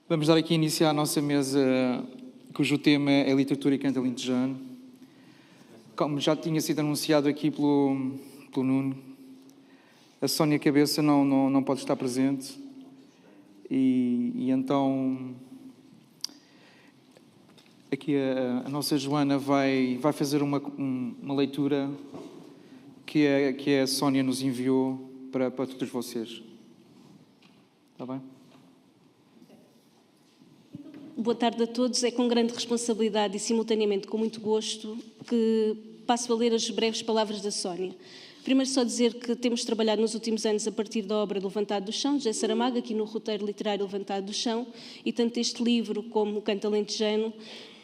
Vamos dar aqui início à nossa mesa, cujo tema é Literatura e Canto Alentejano. Como já tinha sido anunciado aqui pelo Nuno, a Sónia Cabeça não pode estar presente e então aqui a nossa Joana vai fazer uma leitura que a Sónia nos enviou para todos vocês. Está bem? Boa tarde a todos. É com grande responsabilidade e simultaneamente com muito gosto que passo a ler as breves palavras da Sónia. Primeiro só dizer que temos trabalhado nos últimos anos a partir da obra do Levantado do Chão, de José Saramago, aqui no roteiro literário Levantado do Chão, e tanto este livro como o Canto Alentejano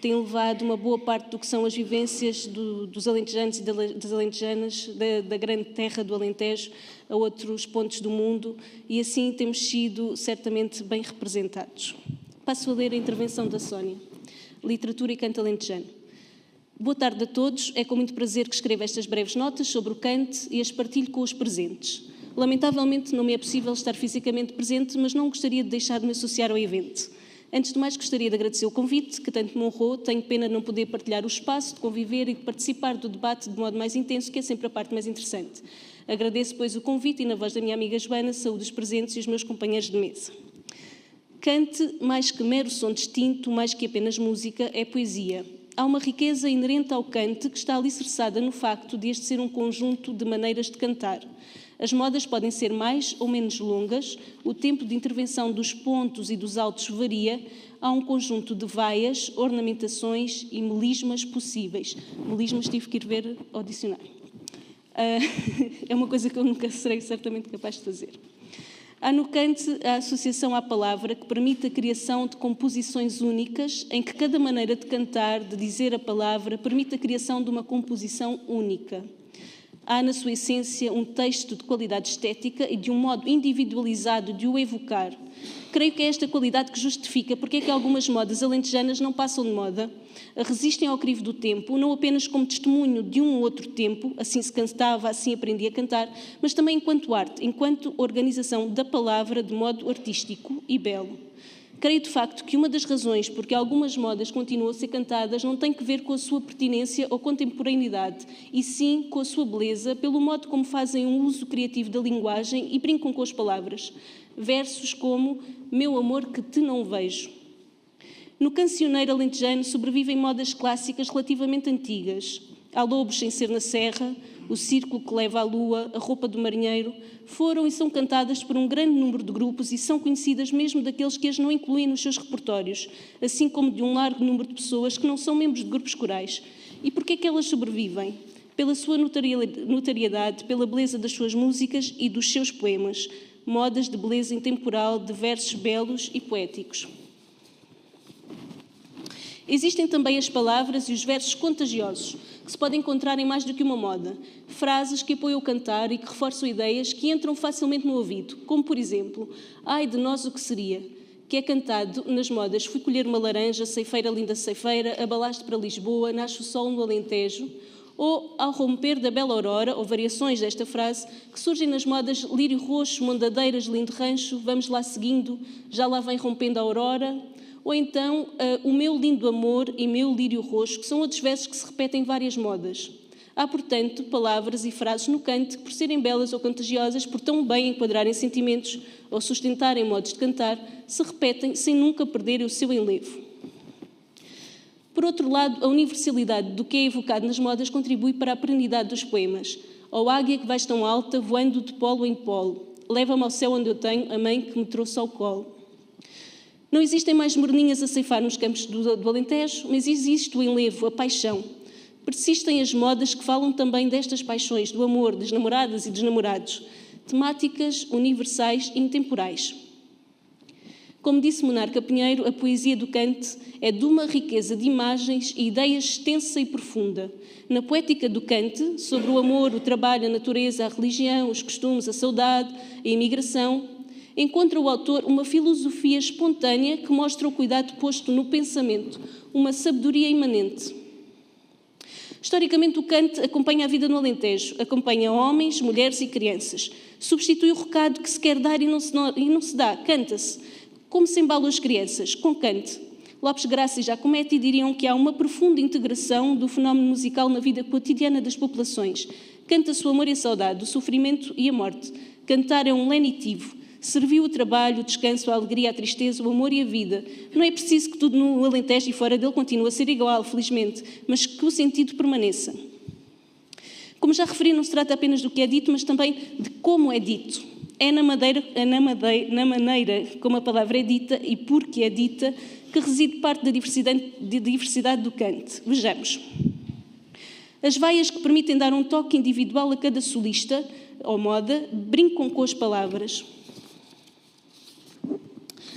têm levado uma boa parte do que são as vivências dos alentejanos e das alentejanas da grande terra do Alentejo a outros pontos do mundo, e assim temos sido certamente bem representados. Passo a ler a intervenção da Sónia. Literatura e Canto Alentejano. Boa tarde a todos. É com muito prazer que escrevo estas breves notas sobre o Cante e as partilho com os presentes. Lamentavelmente não me é possível estar fisicamente presente, mas não gostaria de deixar de me associar ao evento. Antes de mais, gostaria de agradecer o convite, que tanto me honrou. Tenho pena de não poder partilhar o espaço, de conviver e de participar do debate de modo mais intenso, que é sempre a parte mais interessante. Agradeço, pois, o convite e, na voz da minha amiga Joana, saúdo os presentes e os meus companheiros de mesa. Cante, mais que mero som distinto, mais que apenas música, é poesia. Há uma riqueza inerente ao cante que está alicerçada no facto de este ser um conjunto de maneiras de cantar. As modas podem ser mais ou menos longas, o tempo de intervenção dos pontos e dos altos varia, há um conjunto de vaias, ornamentações e melismas possíveis. Melismas tive que ir ver ao dicionário. É uma coisa que eu nunca serei certamente capaz de fazer. Há no cante a associação à palavra que permite a criação de composições únicas, em que cada maneira de cantar, de dizer a palavra, permite a criação de uma composição única. Há na sua essência um texto de qualidade estética e de um modo individualizado de o evocar. Creio que é esta qualidade que justifica porque é que algumas modas alentejanas não passam de moda, resistem ao crivo do tempo, não apenas como testemunho de um ou outro tempo, assim se cantava, assim aprendi a cantar, mas também enquanto arte, enquanto organização da palavra de modo artístico e belo. Creio, de facto, que uma das razões por que algumas modas continuam a ser cantadas não tem que ver com a sua pertinência ou contemporaneidade, e sim com a sua beleza, pelo modo como fazem um uso criativo da linguagem e brincam com as palavras. Versos como "Meu amor que te não vejo". No cancioneiro alentejano sobrevivem modas clássicas relativamente antigas. Há lobos sem ser na serra, o círculo que leva à lua, a roupa do marinheiro, foram e são cantadas por um grande número de grupos e são conhecidas mesmo daqueles que as não incluem nos seus repertórios, assim como de um largo número de pessoas que não são membros de grupos corais. E porquê é que elas sobrevivem? Pela sua notariedade, pela beleza das suas músicas e dos seus poemas, modas de beleza intemporal, de versos belos e poéticos. Existem também as palavras e os versos contagiosos, que se podem encontrar em mais do que uma moda. Frases que apoiam o cantar e que reforçam ideias que entram facilmente no ouvido, como, por exemplo, "Ai de nós o que seria", que é cantado nas modas "Fui colher uma laranja, ceifeira, linda ceifeira, abalaste para Lisboa, nasce o sol no Alentejo", ou "Ao romper da bela aurora", ou variações desta frase, que surgem nas modas "Lírio roxo, mondadeiras, lindo rancho, vamos lá seguindo, já lá vem rompendo a aurora", ou então "O meu lindo amor e meu lírio roxo", que são outros versos que se repetem em várias modas. Há, portanto, palavras e frases no cante que, por serem belas ou contagiosas, por tão bem enquadrarem sentimentos ou sustentarem modos de cantar, se repetem sem nunca perderem o seu enlevo. Por outro lado, a universalidade do que é evocado nas modas contribui para a perenidade dos poemas. "Ó águia que vais tão alta, voando de polo em polo, leva-me ao céu onde eu tenho a mãe que me trouxe ao colo". Não existem mais morninhas a ceifar nos campos do Alentejo, mas existe o enlevo, a paixão. Persistem as modas que falam também destas paixões, do amor, das namoradas e dos namorados, temáticas universais e intemporais. Como disse Monarca Pinheiro, a poesia do cante é de uma riqueza de imagens e ideias extensa e profunda. Na poética do cante, sobre o amor, o trabalho, a natureza, a religião, os costumes, a saudade, a imigração, encontra o autor uma filosofia espontânea que mostra o cuidado posto no pensamento, uma sabedoria imanente. Historicamente, o cante acompanha a vida no Alentejo, acompanha homens, mulheres e crianças. Substitui o recado que se quer dar e não se dá, canta-se. Como se embalam as crianças? Com cante. Lopes Graça e Giacometti diriam que há uma profunda integração do fenómeno musical na vida cotidiana das populações. Canta-se o amor e a saudade, o sofrimento e a morte. Cantar é um lenitivo. Serviu o trabalho, o descanso, a alegria, a tristeza, o amor e a vida. Não é preciso que tudo no Alentejo e fora dele continue a ser igual, felizmente, mas que o sentido permaneça. Como já referi, não se trata apenas do que é dito, mas também de como é dito. É na maneira como a palavra é dita e por que é dita que reside parte da diversidade do cante. Vejamos. As vaias que permitem dar um toque individual a cada solista ou moda brincam com as palavras.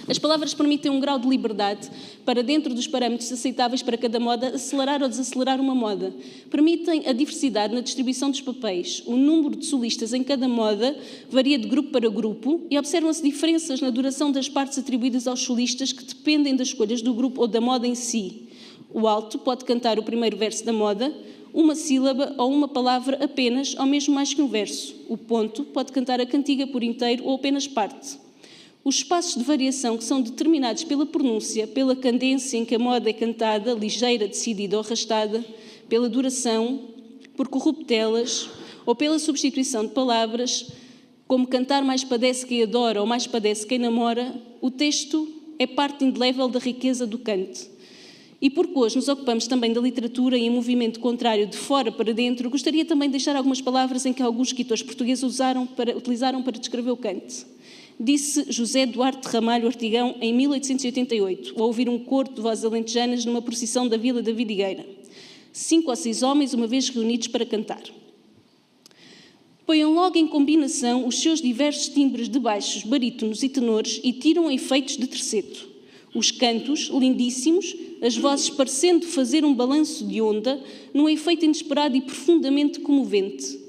As palavras permitem um grau de liberdade para, dentro dos parâmetros aceitáveis para cada moda, acelerar ou desacelerar uma moda. Permitem a diversidade na distribuição dos papéis. O número de solistas em cada moda varia de grupo para grupo e observam-se diferenças na duração das partes atribuídas aos solistas que dependem das escolhas do grupo ou da moda em si. O alto pode cantar o primeiro verso da moda, uma sílaba ou uma palavra apenas, ou mesmo mais que um verso. O ponto pode cantar a cantiga por inteiro ou apenas parte. Os espaços de variação que são determinados pela pronúncia, pela cadência em que a moda é cantada, ligeira, decidida ou arrastada, pela duração, por corruptelas ou pela substituição de palavras, como cantar mais padece quem adora ou mais padece quem namora, o texto é parte indelével da riqueza do cante. E porque hoje nos ocupamos também da literatura e em movimento contrário de fora para dentro, gostaria também de deixar algumas palavras em que alguns escritores portugueses utilizaram para descrever o cante. Disse José Duarte Ramalho Artigão em 1888, ao ouvir um coro de vozes alentejanas numa procissão da Vila da Vidigueira. 5 ou 6 homens, uma vez reunidos para cantar. Põem logo em combinação os seus diversos timbres de baixos, barítonos e tenores e tiram efeitos de terceto. Os cantos, lindíssimos, as vozes parecendo fazer um balanço de onda, num efeito inesperado e profundamente comovente.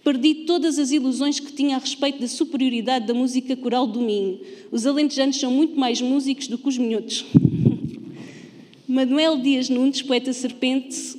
Perdi todas as ilusões que tinha a respeito da superioridade da música coral do Minho. Os alentejanos são muito mais músicos do que os minhotos. Manuel Dias Nunes, poeta serpense,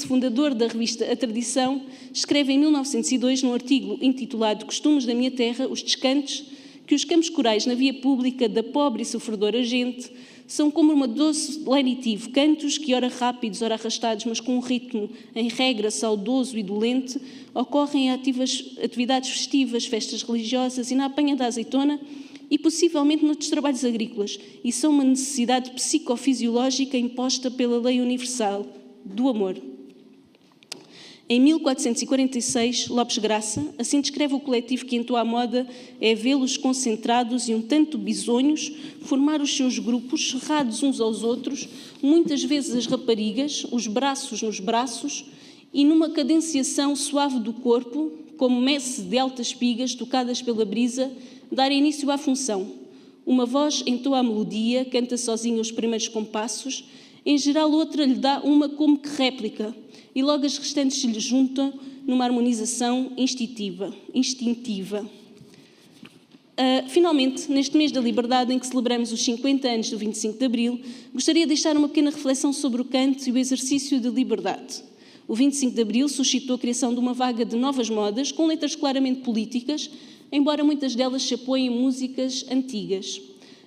fundador da revista A Tradição, escreve em 1902, num artigo intitulado Costumes da Minha Terra, os descantes, que os campos corais na via pública da pobre e sofredora gente são como uma doce lenitivo, cantos que, ora rápidos, ora arrastados, mas com um ritmo, em regra, saudoso e dolente, ocorrem em atividades festivas, festas religiosas e na apanha da azeitona e possivelmente noutros trabalhos agrícolas, e são uma necessidade psicofisiológica imposta pela lei universal do amor. Em 1446, Lopes Graça assim descreve o coletivo que entrou à moda é vê-los concentrados e um tanto bisonhos, formar os seus grupos, cerrados uns aos outros, muitas vezes as raparigas, os braços nos braços, e numa cadenciação suave do corpo, como messe de altas espigas tocadas pela brisa, dar início à função. Uma voz entoa a melodia, canta sozinha os primeiros compassos, em geral outra lhe dá uma como que réplica, e logo as restantes se lhe juntam numa harmonização instintiva. Finalmente, neste mês da liberdade, em que celebramos os 50 anos do 25 de Abril, gostaria de deixar uma pequena reflexão sobre o canto e o exercício de liberdade. O 25 de Abril suscitou a criação de uma vaga de novas modas, com letras claramente políticas, embora muitas delas se apoiem em músicas antigas.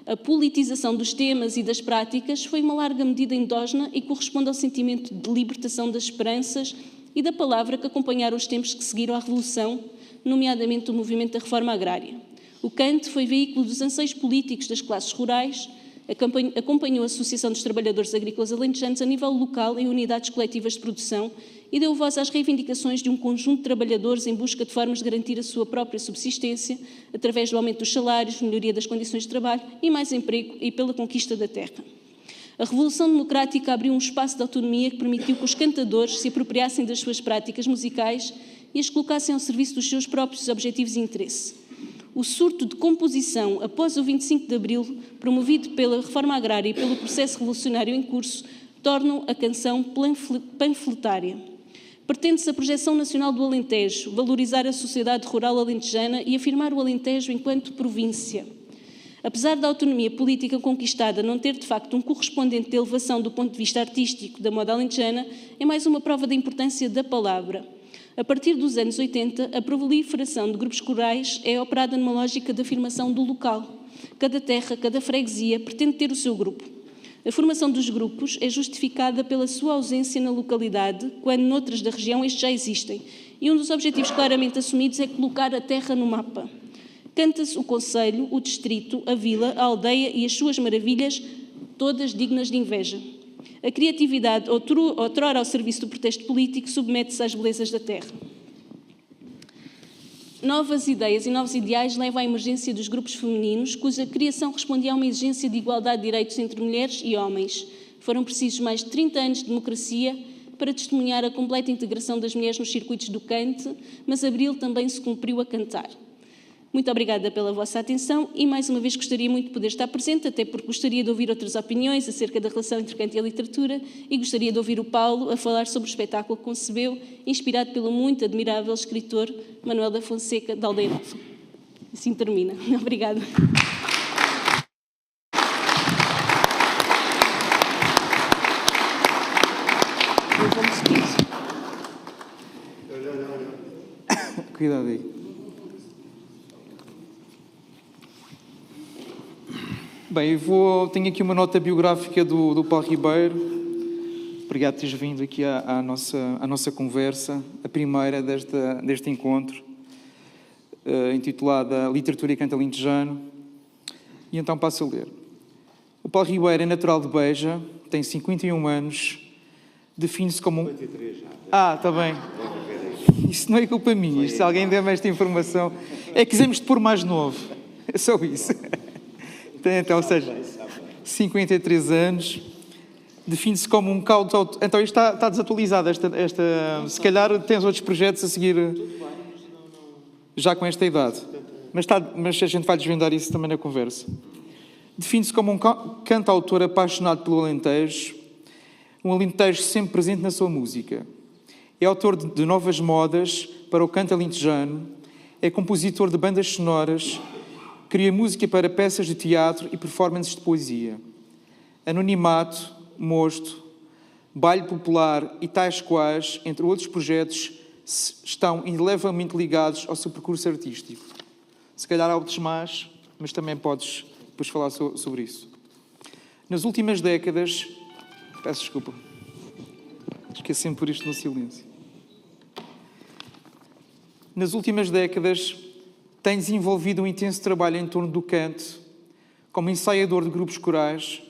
A politização dos temas e das práticas foi uma larga medida endógena e corresponde ao sentimento de libertação das esperanças e da palavra que acompanharam os tempos que seguiram à Revolução, nomeadamente o movimento da reforma agrária. O cante foi veículo dos anseios políticos das classes rurais, acompanhou a Associação dos Trabalhadores Agrícolas Alentejanos a nível local em unidades coletivas de produção e deu voz às reivindicações de um conjunto de trabalhadores em busca de formas de garantir a sua própria subsistência através do aumento dos salários, melhoria das condições de trabalho e mais emprego e pela conquista da terra. A Revolução Democrática abriu um espaço de autonomia que permitiu que os cantadores se apropriassem das suas práticas musicais e as colocassem ao serviço dos seus próprios objetivos e interesse. O surto de composição após o 25 de Abril, promovido pela reforma agrária e pelo processo revolucionário em curso, tornam a canção panfletária. Pretende-se a projeção nacional do Alentejo, valorizar a sociedade rural alentejana e afirmar o Alentejo enquanto província. Apesar da autonomia política conquistada não ter, de facto, um correspondente de elevação do ponto de vista artístico da moda alentejana, é mais uma prova da importância da palavra. A partir dos anos 80, a proliferação de grupos corais é operada numa lógica de afirmação do local. cada terra, cada freguesia pretende ter o seu grupo. A formação dos grupos é justificada pela sua ausência na localidade, quando noutras da região estes já existem. E um dos objetivos claramente assumidos é colocar a terra no mapa. Canta-se o concelho, o distrito, a vila, a aldeia e as suas maravilhas, todas dignas de inveja. A criatividade, outrora ao serviço do pretexto político, submete-se às belezas da terra. Novas ideias e novos ideais levam à emergência dos grupos femininos, cuja criação respondia a uma exigência de igualdade de direitos entre mulheres e homens. Foram precisos mais de 30 anos de democracia para testemunhar a completa integração das mulheres nos circuitos do cante, mas abril também se cumpriu a cantar. Muito obrigada pela vossa atenção e, mais uma vez, gostaria muito de poder estar presente, até porque gostaria de ouvir outras opiniões acerca da relação entre canto e a literatura e gostaria de ouvir o Paulo a falar sobre o espetáculo que concebeu, inspirado pelo muito admirável escritor Manuel da Fonseca, da Aldeia Nova. Assim termina. Obrigada. Cuidado aí. Bem, tenho aqui uma nota biográfica do Paulo Ribeiro. Obrigado por teres vindo aqui à nossa conversa, a primeira deste encontro, intitulada Literatura e Canto Alentejano. E então passo a ler. O Paulo Ribeiro é natural de Beja, tem 51 anos, define-se como 53 já. Está bem. Isso não é culpa minha, se alguém der-me esta informação. É que quisemos-te pôr mais novo. É só isso. Então, ou seja, 53 anos, define-se como um cauto... Então, isto está desatualizado. Se calhar tens outros projetos a seguir já com esta idade. Mas a gente vai desvendar isso também na conversa. Define-se como um cantautor apaixonado pelo Alentejo, um Alentejo sempre presente na sua música. É autor de novas modas para o canto alentejano, é compositor de bandas sonoras, cria música para peças de teatro e performances de poesia. Anonimato, Mosto, Baile Popular e tais quais, entre outros projetos, estão indelevelmente ligados ao seu percurso artístico. Se calhar há outros mais, mas também podes depois falar sobre isso. Nas últimas décadas... Peço desculpa. Esqueci-me por isto no silêncio. Nas últimas décadas, tem desenvolvido um intenso trabalho em torno do canto, como ensaiador de grupos corais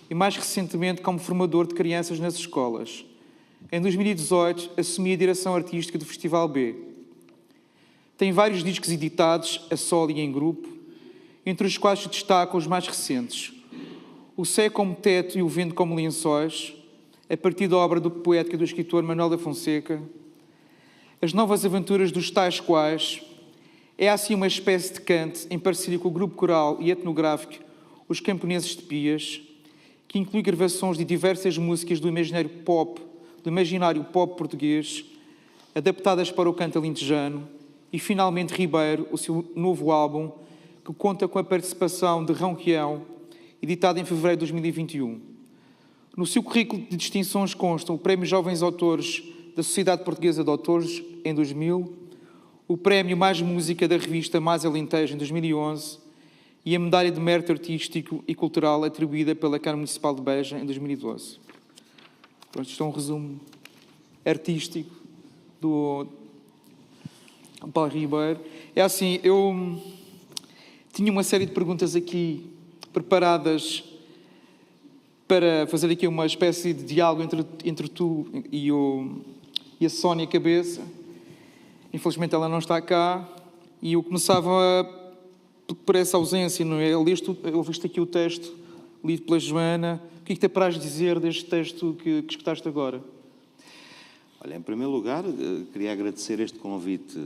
e, mais recentemente, como formador de crianças nas escolas. Em 2018, assumi a direção artística do Festival B. Tem vários discos editados, a solo e em grupo, entre os quais se destacam os mais recentes. O Céu como Teto e o Vento como Lençóis, a partir da obra poética do escritor Manuel da Fonseca. As Novas Aventuras dos Tais Quais. É assim uma espécie de canto em parceria com o grupo coral e etnográfico Os Camponeses de Pias, que inclui gravações de diversas músicas do imaginário pop português, adaptadas para o canto alentejano, e finalmente Ribeiro, o seu novo álbum, que conta com a participação de Ronquião, editado em fevereiro de 2021. No seu currículo de distinções constam o Prémio Jovens Autores da Sociedade Portuguesa de Autores, em 2000, o Prémio Mais Música da revista Mais Alentejo, em 2011, e a Medalha de Mérito Artístico e Cultural atribuída pela Câmara Municipal de Beja, em 2012. Pronto, isto é um resumo artístico do Paulo Ribeiro. É assim, eu tinha uma série de perguntas aqui preparadas para fazer aqui uma espécie de diálogo entre tu e a Sónia Cabeça. Infelizmente ela não está cá e eu começava por essa ausência, não é? Eu viste aqui o texto lido pela Joana. O que é que te apraz dizer deste texto que escutaste agora? Olha, em primeiro lugar, queria agradecer este convite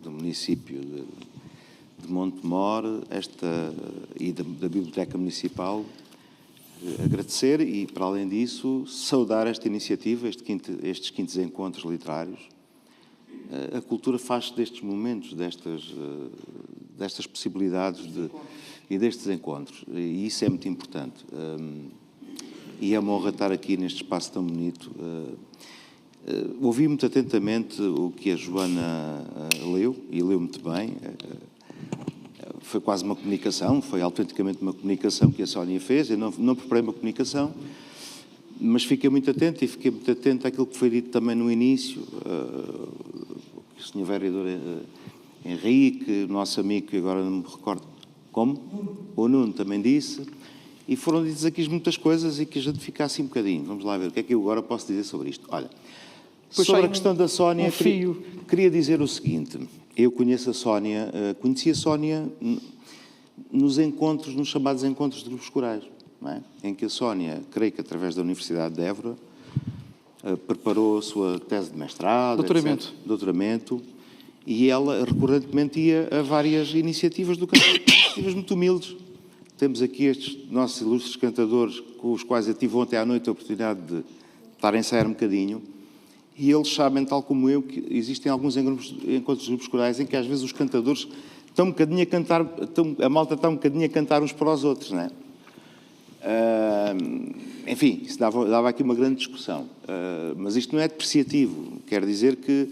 do município de Montemor e da Biblioteca Municipal. Agradecer e, para além disso, saudar esta iniciativa, estes quintos encontros literários. A cultura faz destes momentos, destas possibilidades e destes encontros. E isso é muito importante. E é uma honra estar aqui neste espaço tão bonito. Ouvi muito atentamente o que a Joana leu, e leu muito bem. foi quase uma comunicação, foi autenticamente uma comunicação que a Sónia fez. Eu não preparei uma comunicação, mas fiquei muito atento àquilo que foi dito também no início, que o Sr. Vereador Henrique, nosso amigo, que agora não me recordo como, o Nuno também disse, e foram ditas aqui muitas coisas e que a gente fica assim um bocadinho. Vamos lá ver o que é que eu agora posso dizer sobre isto. Olha, sobre a questão da Sónia, queria dizer o seguinte: eu conheço a Sónia, conheci a Sónia nos encontros, nos chamados encontros de grupos corais, não é? Em que a Sónia, creio que através da Universidade de Évora, preparou a sua tese de mestrado, doutoramento. etc, doutoramento, e ela recorrentemente ia a várias iniciativas do canto, iniciativas muito humildes. Temos aqui estes nossos ilustres cantadores, com os quais eu tive ontem à noite a oportunidade de estar a ensaiar um bocadinho, e eles sabem, tal como eu, que existem alguns encontros de grupos corais em que às vezes os cantadores estão um bocadinho a cantar, a malta está um bocadinho a cantar uns para os outros, não é? Enfim, isso dava aqui uma grande discussão. Mas isto não é depreciativo. Quer dizer que,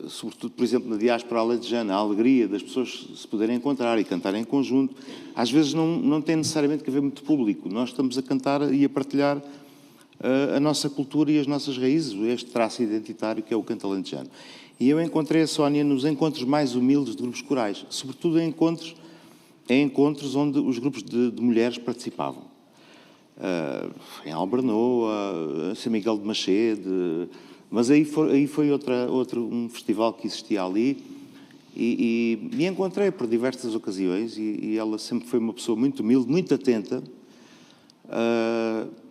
sobretudo, por exemplo, na diáspora alentejana, a alegria das pessoas se poderem encontrar e cantar em conjunto, às vezes não tem necessariamente que haver muito público. Nós estamos a cantar e a partilhar a nossa cultura e as nossas raízes, este traço identitário que é o canto alentejano. E eu encontrei a Sónia nos encontros mais humildes de grupos corais, sobretudo em encontros onde os grupos de mulheres participavam. Em Albernoa, São Miguel de Machede, mas aí foi um festival que existia ali e encontrei por diversas ocasiões e ela sempre foi uma pessoa muito humilde, muito atenta,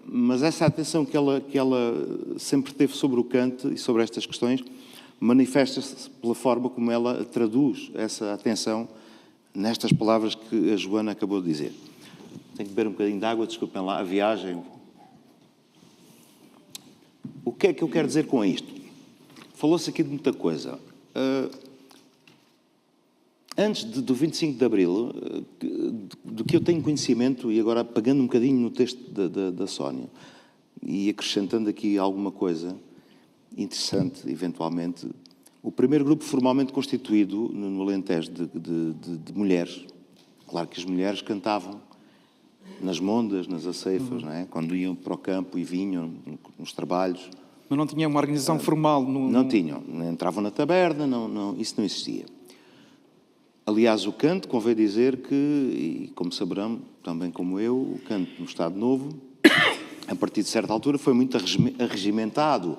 mas essa atenção que ela sempre teve sobre o canto e sobre estas questões manifesta-se pela forma como ela traduz essa atenção nestas palavras que a Joana acabou de dizer. Tenho que beber um bocadinho de água, desculpem lá, a viagem. O que é que eu quero dizer com isto? Falou-se aqui de muita coisa. Antes do 25 de Abril, do que eu tenho conhecimento, e agora pegando um bocadinho no texto da Sónia, e acrescentando aqui alguma coisa interessante, eventualmente, o primeiro grupo formalmente constituído no Alentejo de mulheres, claro que as mulheres cantavam nas mondas, nas aceifas, não é? Quando iam para o campo e vinham nos trabalhos. Mas não tinha uma organização formal? Não tinham, entravam na taberna, isso não existia. Aliás, o canto, convém dizer que, e como saberão, também como eu, o canto no Estado Novo, a partir de certa altura, foi muito arregimentado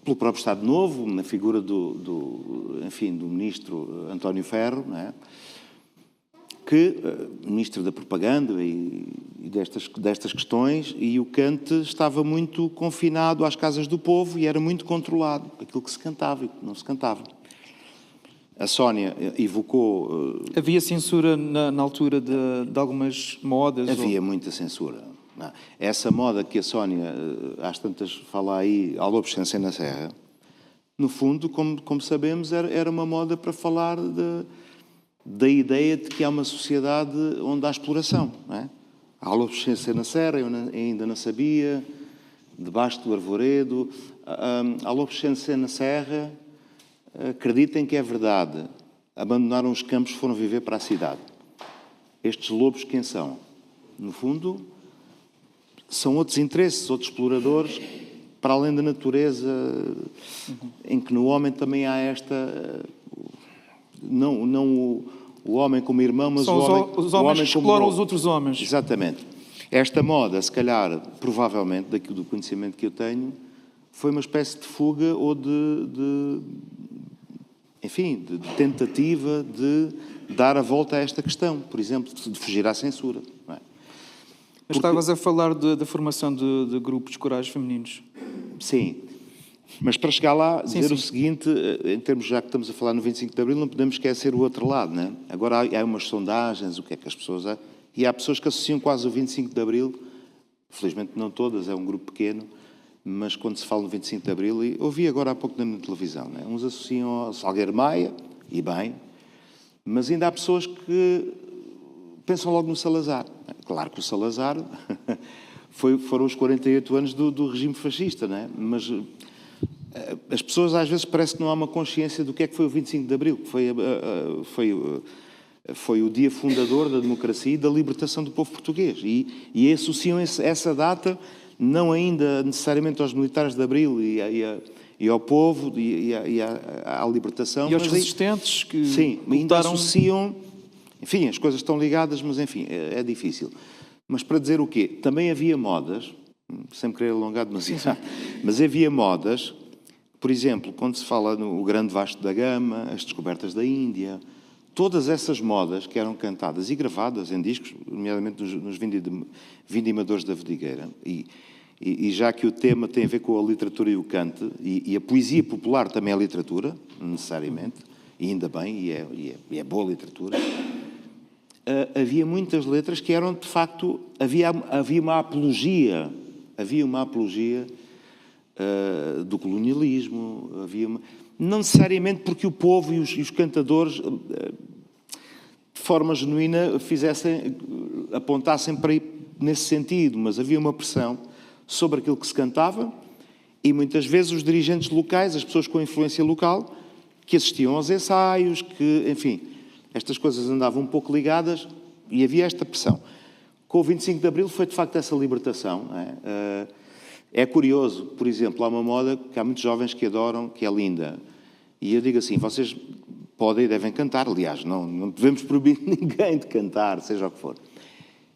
pelo próprio Estado Novo, na figura do ministro António Ferro, não é? Que, ministro da Propaganda e destas questões, e o canto estava muito confinado às casas do povo e era muito controlado, aquilo que se cantava e que não se cantava. A Sónia evocou... Havia censura na altura de algumas modas? Havia muita censura. Não. Essa moda que a Sónia, às tantas, fala aí, a Lobos na Serra, no fundo, como sabemos, era uma moda para falar da ideia de que há uma sociedade onde há exploração. Não é? Há Lobos na Serra, eu ainda não sabia, debaixo do arvoredo. Há Lobos na Serra, acreditem que é verdade, abandonaram os campos e foram viver para a cidade. Estes lobos quem são? No fundo, são outros interesses, outros exploradores, para além da natureza, em que no homem também há esta... Não o homem como irmão, mas são os homens que exploram os outros homens. Exatamente. Esta moda, se calhar, provavelmente, do conhecimento que eu tenho, foi uma espécie de fuga ou de tentativa de dar a volta a esta questão, por exemplo, de fugir à censura. Não é? Mas estavas a falar da formação de grupos corais femininos. Sim, mas para chegar lá, dizer o seguinte, em termos, já que estamos a falar no 25 de Abril, não podemos esquecer o outro lado, não é? Agora há umas sondagens, o que é que as pessoas... E há pessoas que associam quase o 25 de Abril, felizmente não todas, é um grupo pequeno, mas quando se fala no 25 de Abril, e ouvi agora há pouco na televisão, não é? Uns associam ao Salgueiro Maia, e bem, mas ainda há pessoas que pensam logo no Salazar. Claro que o Salazar foram os 48 anos do regime fascista, não é? Mas as pessoas às vezes parece que não há uma consciência do que é que foi o 25 de Abril, que foi Foi o dia fundador da democracia e da libertação do povo português. E associam essa data não ainda necessariamente aos militares de Abril e ao povo e à libertação. E aos resistentes que sim, ainda lutaram... associam... Enfim, as coisas estão ligadas, mas enfim, é difícil. Mas para dizer o quê? Também havia modas, sem me querer alongar demasiado, mas havia modas, por exemplo, quando se fala no Grande Vasco da Gama, as descobertas da Índia, todas essas modas que eram cantadas e gravadas em discos, nomeadamente nos Vindimadores da Vidigueira, e já que o tema tem a ver com a literatura e o cante, e a poesia popular também é literatura, necessariamente, e ainda bem, e é boa literatura, havia muitas letras que eram, de facto, havia uma apologia do colonialismo, não necessariamente porque o povo e os cantadores, de forma genuína, apontassem para ir nesse sentido, mas havia uma pressão sobre aquilo que se cantava e muitas vezes os dirigentes locais, as pessoas com influência local, que assistiam aos ensaios, que, enfim, estas coisas andavam um pouco ligadas e havia esta pressão. Com o 25 de Abril foi, de facto, essa libertação. É curioso, por exemplo, há uma moda que há muitos jovens que adoram, que é linda. E eu digo assim, vocês podem e devem cantar, aliás, não devemos proibir ninguém de cantar, seja o que for.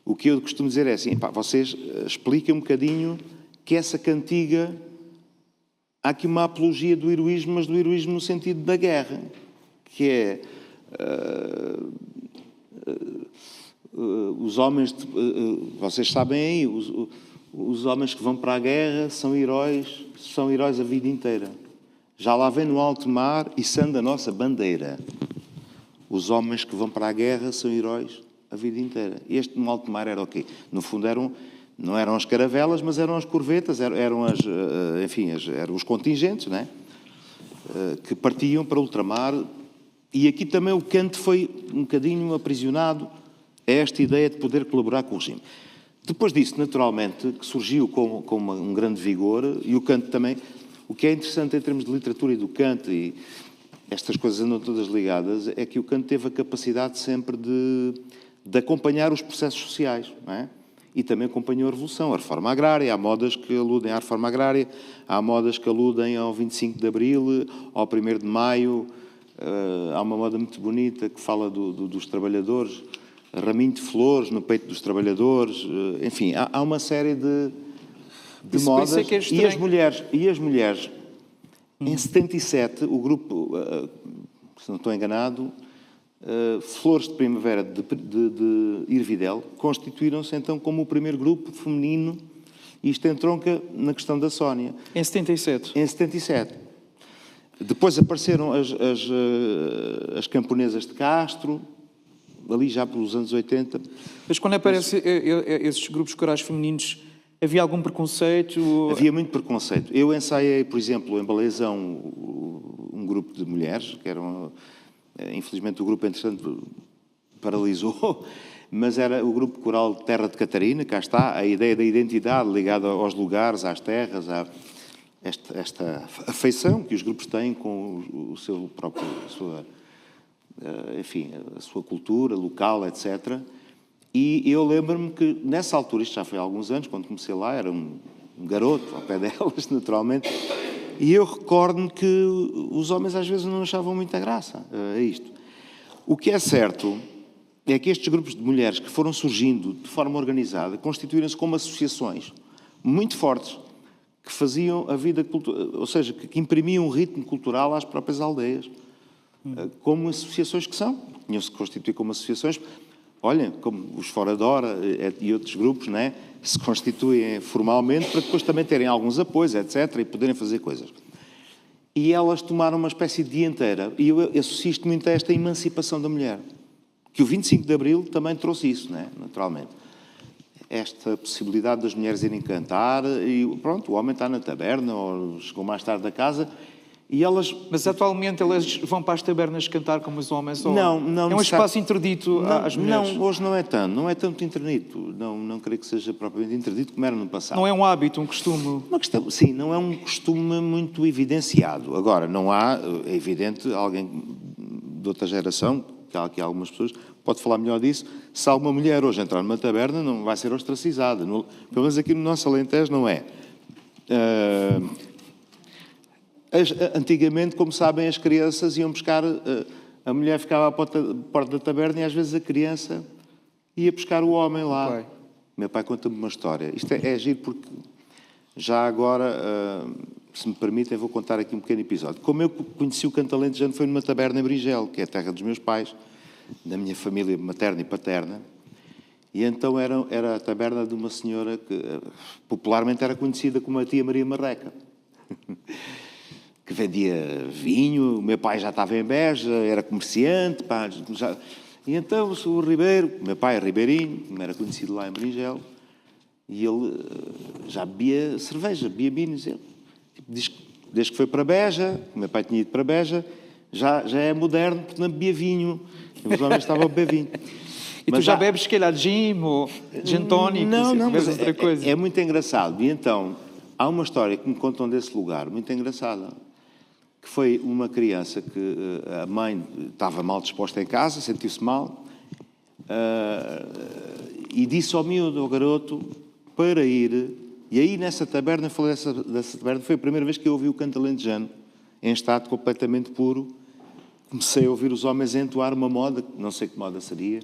O que eu costumo dizer é assim, vocês expliquem um bocadinho que essa cantiga, há aqui uma apologia do heroísmo, mas do heroísmo no sentido da guerra, que é os homens, vocês sabem aí, os homens que vão para a guerra são heróis a vida inteira. Já lá vem no alto mar e içando a nossa bandeira. Os homens que vão para a guerra são heróis a vida inteira. Este no alto mar era o quê? No fundo não eram as caravelas, mas eram as corvetas, eram os contingentes, não é? Que partiam para ultramar. E aqui também o canto foi um bocadinho aprisionado a esta ideia de poder colaborar com o regime. Depois disso, naturalmente, que surgiu com um grande vigor, e o canto também, o que é interessante em termos de literatura e do canto, e estas coisas andam todas ligadas, é que o canto teve a capacidade sempre de acompanhar os processos sociais, não é? E também acompanhou a Revolução, a reforma agrária, há modas que aludem à reforma agrária, há modas que aludem ao 25 de Abril, ao 1º de Maio, há uma moda muito bonita que fala dos trabalhadores, raminho de flores no peito dos trabalhadores, enfim, há uma série de modas. E as mulheres, em 77, o grupo, se não estou enganado, Flores de Primavera de Irvidel, constituíram-se então como o primeiro grupo feminino, e isto entronca na questão da Sónia. Em 77? Em 77. Depois apareceram as camponesas de Castro, ali já pelos anos 80. Mas quando aparecem esses grupos corais femininos, havia algum preconceito? Havia muito preconceito. Eu ensaiei, por exemplo, em Balezão, um grupo de mulheres, que eram... Infelizmente o grupo, entretanto, paralisou, mas era o grupo coral Terra de Catarina, cá está, a ideia da identidade ligada aos lugares, às terras, a esta afeição que os grupos têm com o seu próprio... a sua cultura local, etc. E eu lembro-me que, nessa altura, isto já foi há alguns anos, quando comecei lá, era um garoto ao pé delas, naturalmente, e eu recordo-me que os homens às vezes não achavam muita graça a isto. O que é certo é que estes grupos de mulheres que foram surgindo de forma organizada constituíram-se como associações muito fortes, que faziam a vida cultural, ou seja, que imprimiam um ritmo cultural às próprias aldeias. Como associações que são, tinham-se constituído como associações, olhem, como os Fora de Hora e outros grupos, não é? Se constituem formalmente para depois também terem alguns apoios, etc., e poderem fazer coisas. E elas tomaram uma espécie de dianteira, e eu associo isto muito a esta emancipação da mulher, que o 25 de Abril também trouxe isso, não é? Naturalmente. Esta possibilidade das mulheres irem cantar, e pronto, o homem está na taberna, ou chegou mais tarde da casa, e elas... Mas atualmente elas vão para as tabernas cantar como os homens? Ou... Não. É um espaço interdito às mulheres? Não, hoje não é tanto interdito. Não creio que seja propriamente interdito como era no passado. Não é um hábito, um costume? Sim, não é um costume muito evidenciado. Agora, não há, é evidente, alguém de outra geração que há aqui algumas pessoas, pode falar melhor disso. Se alguma mulher hoje entrar numa taberna, não vai ser ostracizada. Pelo menos aqui no nosso Alentejo não é. Antigamente, como sabem, as crianças iam buscar... a mulher ficava à porta da taberna e às vezes a criança ia buscar o homem lá. Pai. Meu pai conta-me uma história. Isto é giro porque já agora, se me permitem, vou contar aqui um pequeno episódio. Como eu conheci o canto alentejano foi numa taberna em Bringel, que é a terra dos meus pais, da minha família materna e paterna. E então era a taberna de uma senhora que popularmente era conhecida como a tia Maria Marreca, que vendia vinho. O meu pai já estava em Beja, era comerciante. Pá, e então o Ribeiro, meu pai é ribeirinho, como era conhecido lá em Bringel, e ele já bebia cerveja, bebia vinhos. Diz que desde que foi para Beja, o meu pai tinha ido para Beja, já é moderno, porque não bebia vinho. Os homens estavam a beber vinho. E tu já bebes, se calhar, gin ou gin tonic? Não, bebes mas outra coisa. é muito engraçado. E então, há uma história que me contam desse lugar, muito engraçada, que foi uma criança que a mãe estava mal disposta em casa, sentiu-se mal, e disse ao miúdo, ao garoto, para ir. E aí, nessa taberna, falei dessa taberna, foi a primeira vez que eu ouvi o canto alentejano, em estado completamente puro. Comecei a ouvir os homens entoar uma moda, não sei que moda seria,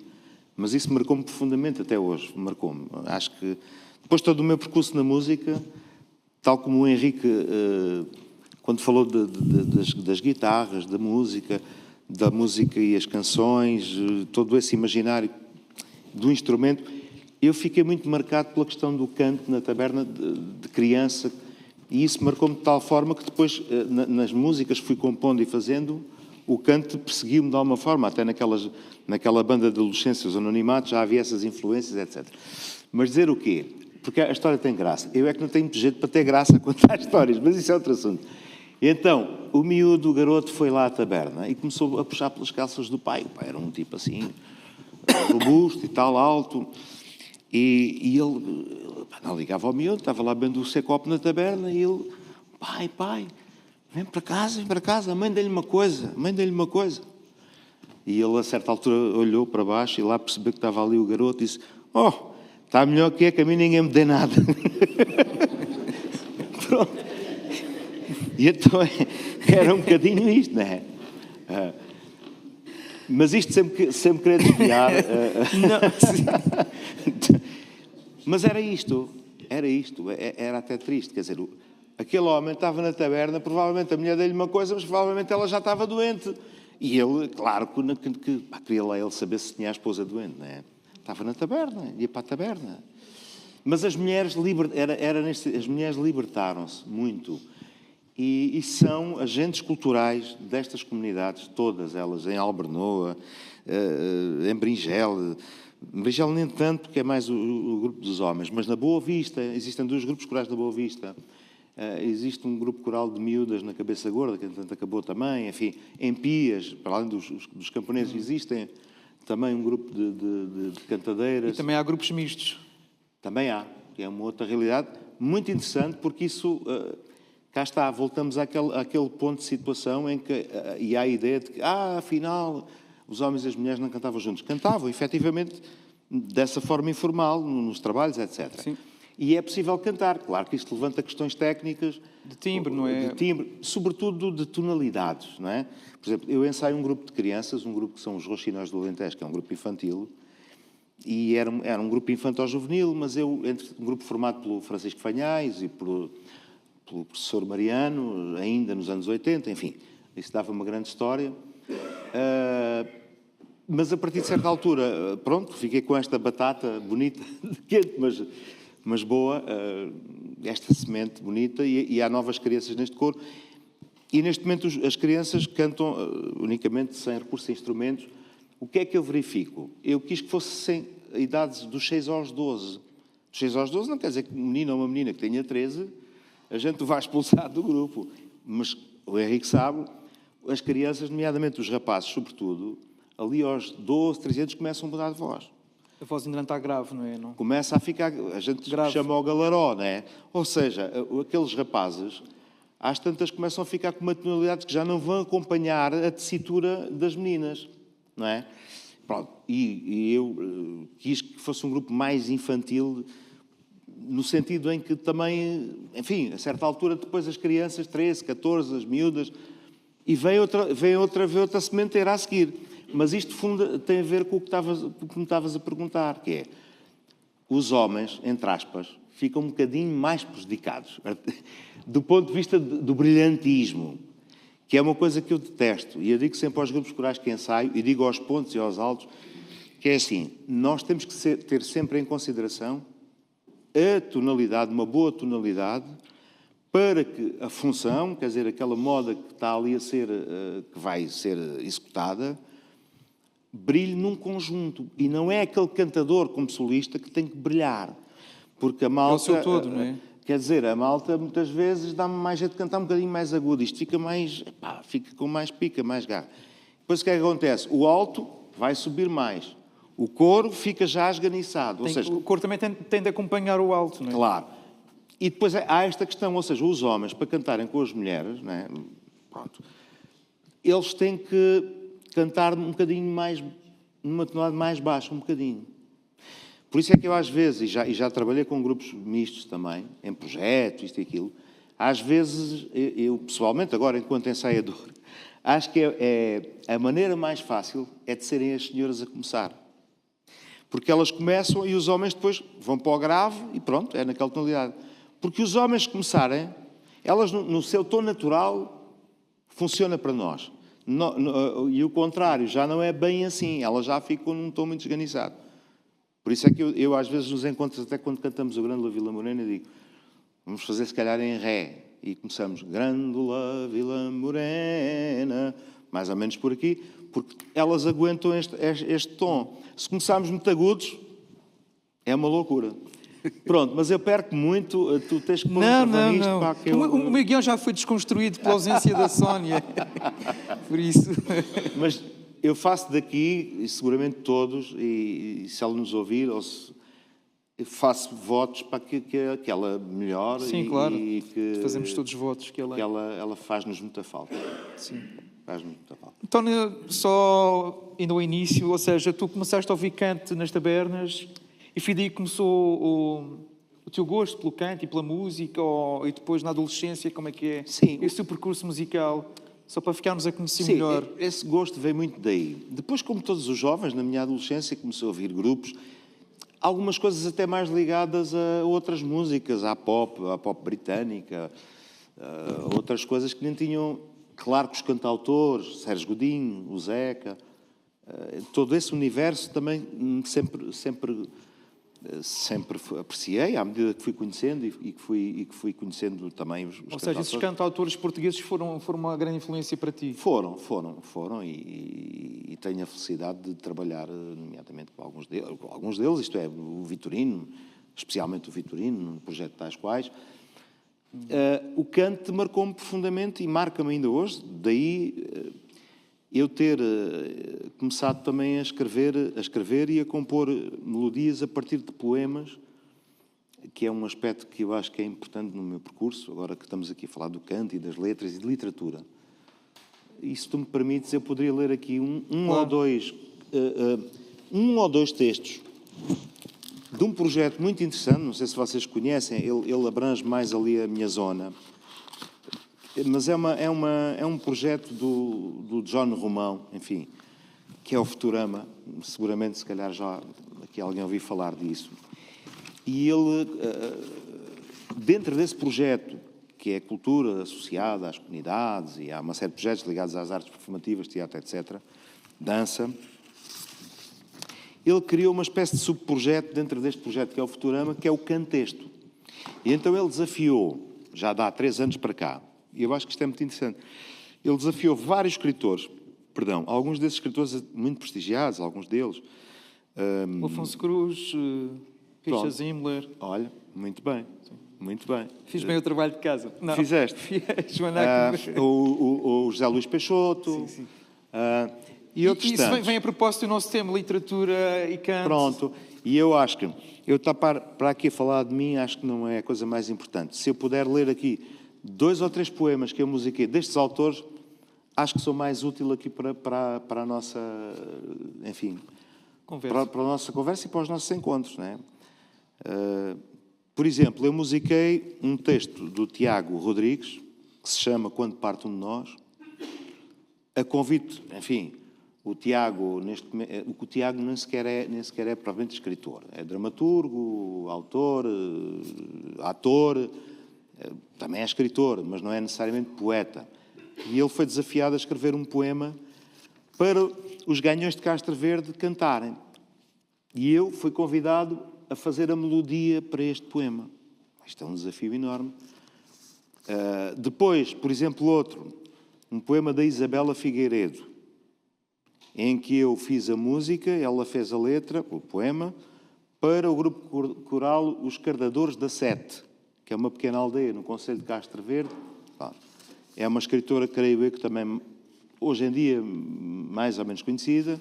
mas isso marcou-me profundamente até hoje, marcou-me. Acho que depois todo o meu percurso na música, tal como o Henrique, quando falou das guitarras, da música e as canções, todo esse imaginário do instrumento, eu fiquei muito marcado pela questão do canto na taberna de criança, e isso marcou-me de tal forma que depois, nas músicas que fui compondo e fazendo, o canto perseguiu-me de alguma forma, até naquela banda de adolescência, os Anonimatos, já havia essas influências, etc. Mas dizer o quê? Porque a história tem graça. Eu é que não tenho muito jeito para ter graça a contar histórias, mas isso é outro assunto. E então, o miúdo, o garoto, foi lá à taberna e começou a puxar pelas calças do pai. O pai era um tipo assim, robusto e tal, alto. E ele não ligava ao miúdo, estava lá bebendo o seu copo na taberna e ele, pai, vem para casa, a mãe dê-lhe uma coisa. E ele, a certa altura, olhou para baixo e lá percebeu que estava ali o garoto e disse, está melhor que a mim ninguém me dê nada. Pronto. E então era um bocadinho isto, não é? Mas isto sempre querer desviar. Mas era isto, era até triste, quer dizer, aquele homem estava na taberna, provavelmente a mulher dele uma coisa, mas provavelmente ela já estava doente. E ele, claro, que queria lá ele saber se tinha a esposa doente, não é? Estava na taberna, ia para a taberna. Mas as mulheres libertaram-se muito. E são agentes culturais destas comunidades, todas elas, em Albernoa, em Bringel. Bringel nem tanto, porque é mais o grupo dos homens, mas na Boa Vista, existem 2 grupos corais da Boa Vista. Existe um grupo coral de miúdas na Cabeça Gorda, que entretanto acabou também. Enfim, em Pias, para além dos camponeses, existem também um grupo de cantadeiras. E também há grupos mistos. Também há, que é uma outra realidade muito interessante, porque isso, cá está, voltamos àquele ponto de situação em que, e há a ideia de que, afinal, os homens e as mulheres não cantavam juntos. Cantavam, efetivamente, dessa forma informal, nos trabalhos, etc. Sim. E é possível cantar. Claro que isto levanta questões técnicas. De timbre, não é? De timbre, sobretudo de tonalidades, não é? Por exemplo, eu ensaio um grupo de crianças, um grupo que são os Roxinóis do Alentejo, que é um grupo infantil, e era um grupo infantil-juvenil, mas um grupo formado pelo Francisco Fanhais e pelo professor Mariano, ainda nos anos 80, enfim, isso dava uma grande história. Mas a partir de certa altura, pronto, fiquei com esta batata bonita, quente, mas boa, esta semente bonita, e há novas crianças neste coro. E neste momento as crianças cantam unicamente sem recurso a instrumentos. O que é que eu verifico? Eu quis que fosse sem idades dos 6 aos 12. Dos 6 aos 12 não quer dizer que um menino ou uma menina que tenha 13, a gente o vai expulsar do grupo. Mas o Henrique sabe, as crianças, nomeadamente os rapazes, sobretudo, ali aos 12, 13 anos começam a mudar de voz. A voz ainda não está grave, não é? Não? Começa a ficar, a gente grave. Chama ao galaró, não é? Ou seja, aqueles rapazes, às tantas começam a ficar com uma tonalidade que já não vão acompanhar a tessitura das meninas. não é? Pronto, e eu quis que fosse um grupo mais infantil, no sentido em que também, enfim, a certa altura, depois as crianças, 13, 14, as miúdas, e vem outra sementeira a seguir. Mas isto tem a ver com o que me estavas a perguntar, que é, os homens, entre aspas, ficam um bocadinho mais prejudicados, do ponto de vista do brilhantismo, que é uma coisa que eu detesto. E eu digo sempre aos grupos corais que ensaio, e digo aos pontos e aos altos, que é assim, nós temos que ter sempre em consideração a tonalidade, uma boa tonalidade, para que a função, quer dizer, aquela moda que está ali que vai ser executada, brilhe num conjunto. E não é aquele cantador como solista que tem que brilhar. Porque a malta... É o seu todo, não é? Quer dizer, a malta muitas vezes dá-me mais jeito de cantar um bocadinho mais agudo. Isto fica fica com mais pica, mais garra. Depois o que é que acontece? O alto vai subir mais. O coro fica já esganiçado. Ou seja, o coro também tem de acompanhar o alto, não é? Claro. E depois há esta questão, ou seja, os homens, para cantarem com as mulheres, não é? Pronto, eles têm que cantar um bocadinho mais, numa tonalidade mais baixa, um bocadinho. Por isso é que eu às vezes, e já trabalhei com grupos mistos também, em projetos, isto e aquilo, às vezes, eu pessoalmente, agora enquanto ensaiador, acho que a maneira mais fácil é de serem as senhoras a começar. Porque elas começam e os homens depois vão para o grave e pronto, é naquela tonalidade. Porque os homens começarem, elas no seu tom natural, funciona para nós. E o contrário, já não é bem assim, elas já ficam num tom muito esganiçado. Por isso é que eu às vezes nos encontros, até quando cantamos o Grândola Vila Morena, digo, vamos fazer se calhar em ré. E começamos, Grândola Vila Morena, mais ou menos por aqui, porque elas aguentam este tom. Se começarmos muito agudos, é uma loucura. Pronto, mas eu perco muito, tu tens que pôr nisto. Não. Pá, que eu... O meu guião já foi desconstruído pela ausência da Sónia. Por isso... Mas eu faço daqui, e seguramente todos, e se ela nos ouvir, eu faço votos para que ela melhore. Sim, claro. E que fazemos todos votos que ela faz-nos muita falta. Sim. Faz-nos muita falta. António, só indo ao início, ou seja, tu começaste a ouvir canto nas tabernas e foi daí que começou o teu gosto pelo canto e pela música, e depois na adolescência, como é que é? Sim. Esse teu percurso musical, só para ficarmos a conhecer Sim, melhor. Esse gosto veio muito daí. Depois, como todos os jovens, na minha adolescência, comecei a ouvir grupos, algumas coisas até mais ligadas a outras músicas, à pop britânica, outras coisas que nem tinham... Claro que os cantautores, Sérgio Godinho, o Zeca, todo esse universo também sempre apreciei, à medida que fui conhecendo e que fui conhecendo também os Ou seja, esses cantautores portugueses foram uma grande influência para ti? Foram, e tenho a felicidade de trabalhar, nomeadamente com alguns deles, isto é, o Vitorino, especialmente o Vitorino, num projeto tais quais. O canto marcou-me profundamente e marca-me ainda hoje, daí eu ter começado também a escrever e a compor melodias a partir de poemas, que é um aspecto que eu acho que é importante no meu percurso, agora que estamos aqui a falar do canto e das letras e de literatura. E se tu me permites, eu poderia ler aqui um ou dois textos de um projeto muito interessante, não sei se vocês conhecem, ele abrange mais ali a minha zona, mas é um projeto do John Romão, enfim, que é o Futurama, seguramente, se calhar já aqui alguém ouviu falar disso. E ele, dentro desse projeto, que é cultura associada às comunidades, e há uma série de projetos ligados às artes performativas, teatro, etc., dança, ele criou uma espécie de subprojeto dentro deste projeto que é o Futurama, que é o Cantexto. E então ele desafiou, já dá 3 anos para cá, e eu acho que isto é muito interessante, ele desafiou vários escritores, alguns desses escritores muito prestigiados, alguns deles. O Afonso Cruz, Richard Zimmler. Olha, muito bem. Muito bem. Fiz bem o trabalho de casa. Não. Fizeste? O José Luís Peixoto. Sim. E outros isso vem a propósito do nosso tema, literatura e canto. Pronto. E eu acho que, eu estar para aqui a falar de mim, acho que não é a coisa mais importante. Se eu puder ler aqui 2 ou 3 poemas que eu musiquei destes autores, acho que sou mais útil aqui para a nossa, enfim, Conversa. para a nossa conversa e para os nossos encontros, não é? Por exemplo, eu musiquei um texto do Tiago Rodrigues, que se chama Quando Parte um de Nós, a convite, enfim, o Tiago nem sequer é propriamente escritor, é dramaturgo, autor, ator, também é escritor, mas não é necessariamente poeta. E ele foi desafiado a escrever um poema para os Ganhões de Castro Verde cantarem. E eu fui convidado a fazer a melodia para este poema. Isto é um desafio enorme. Depois, por exemplo, outro, um poema da Isabela Figueiredo, em que eu fiz a música, ela fez a letra, o poema, para o grupo coral Os Cardadores da Sete, que é uma pequena aldeia no concelho de Castro Verde. É uma escritora, creio eu, que também, hoje em dia, mais ou menos conhecida.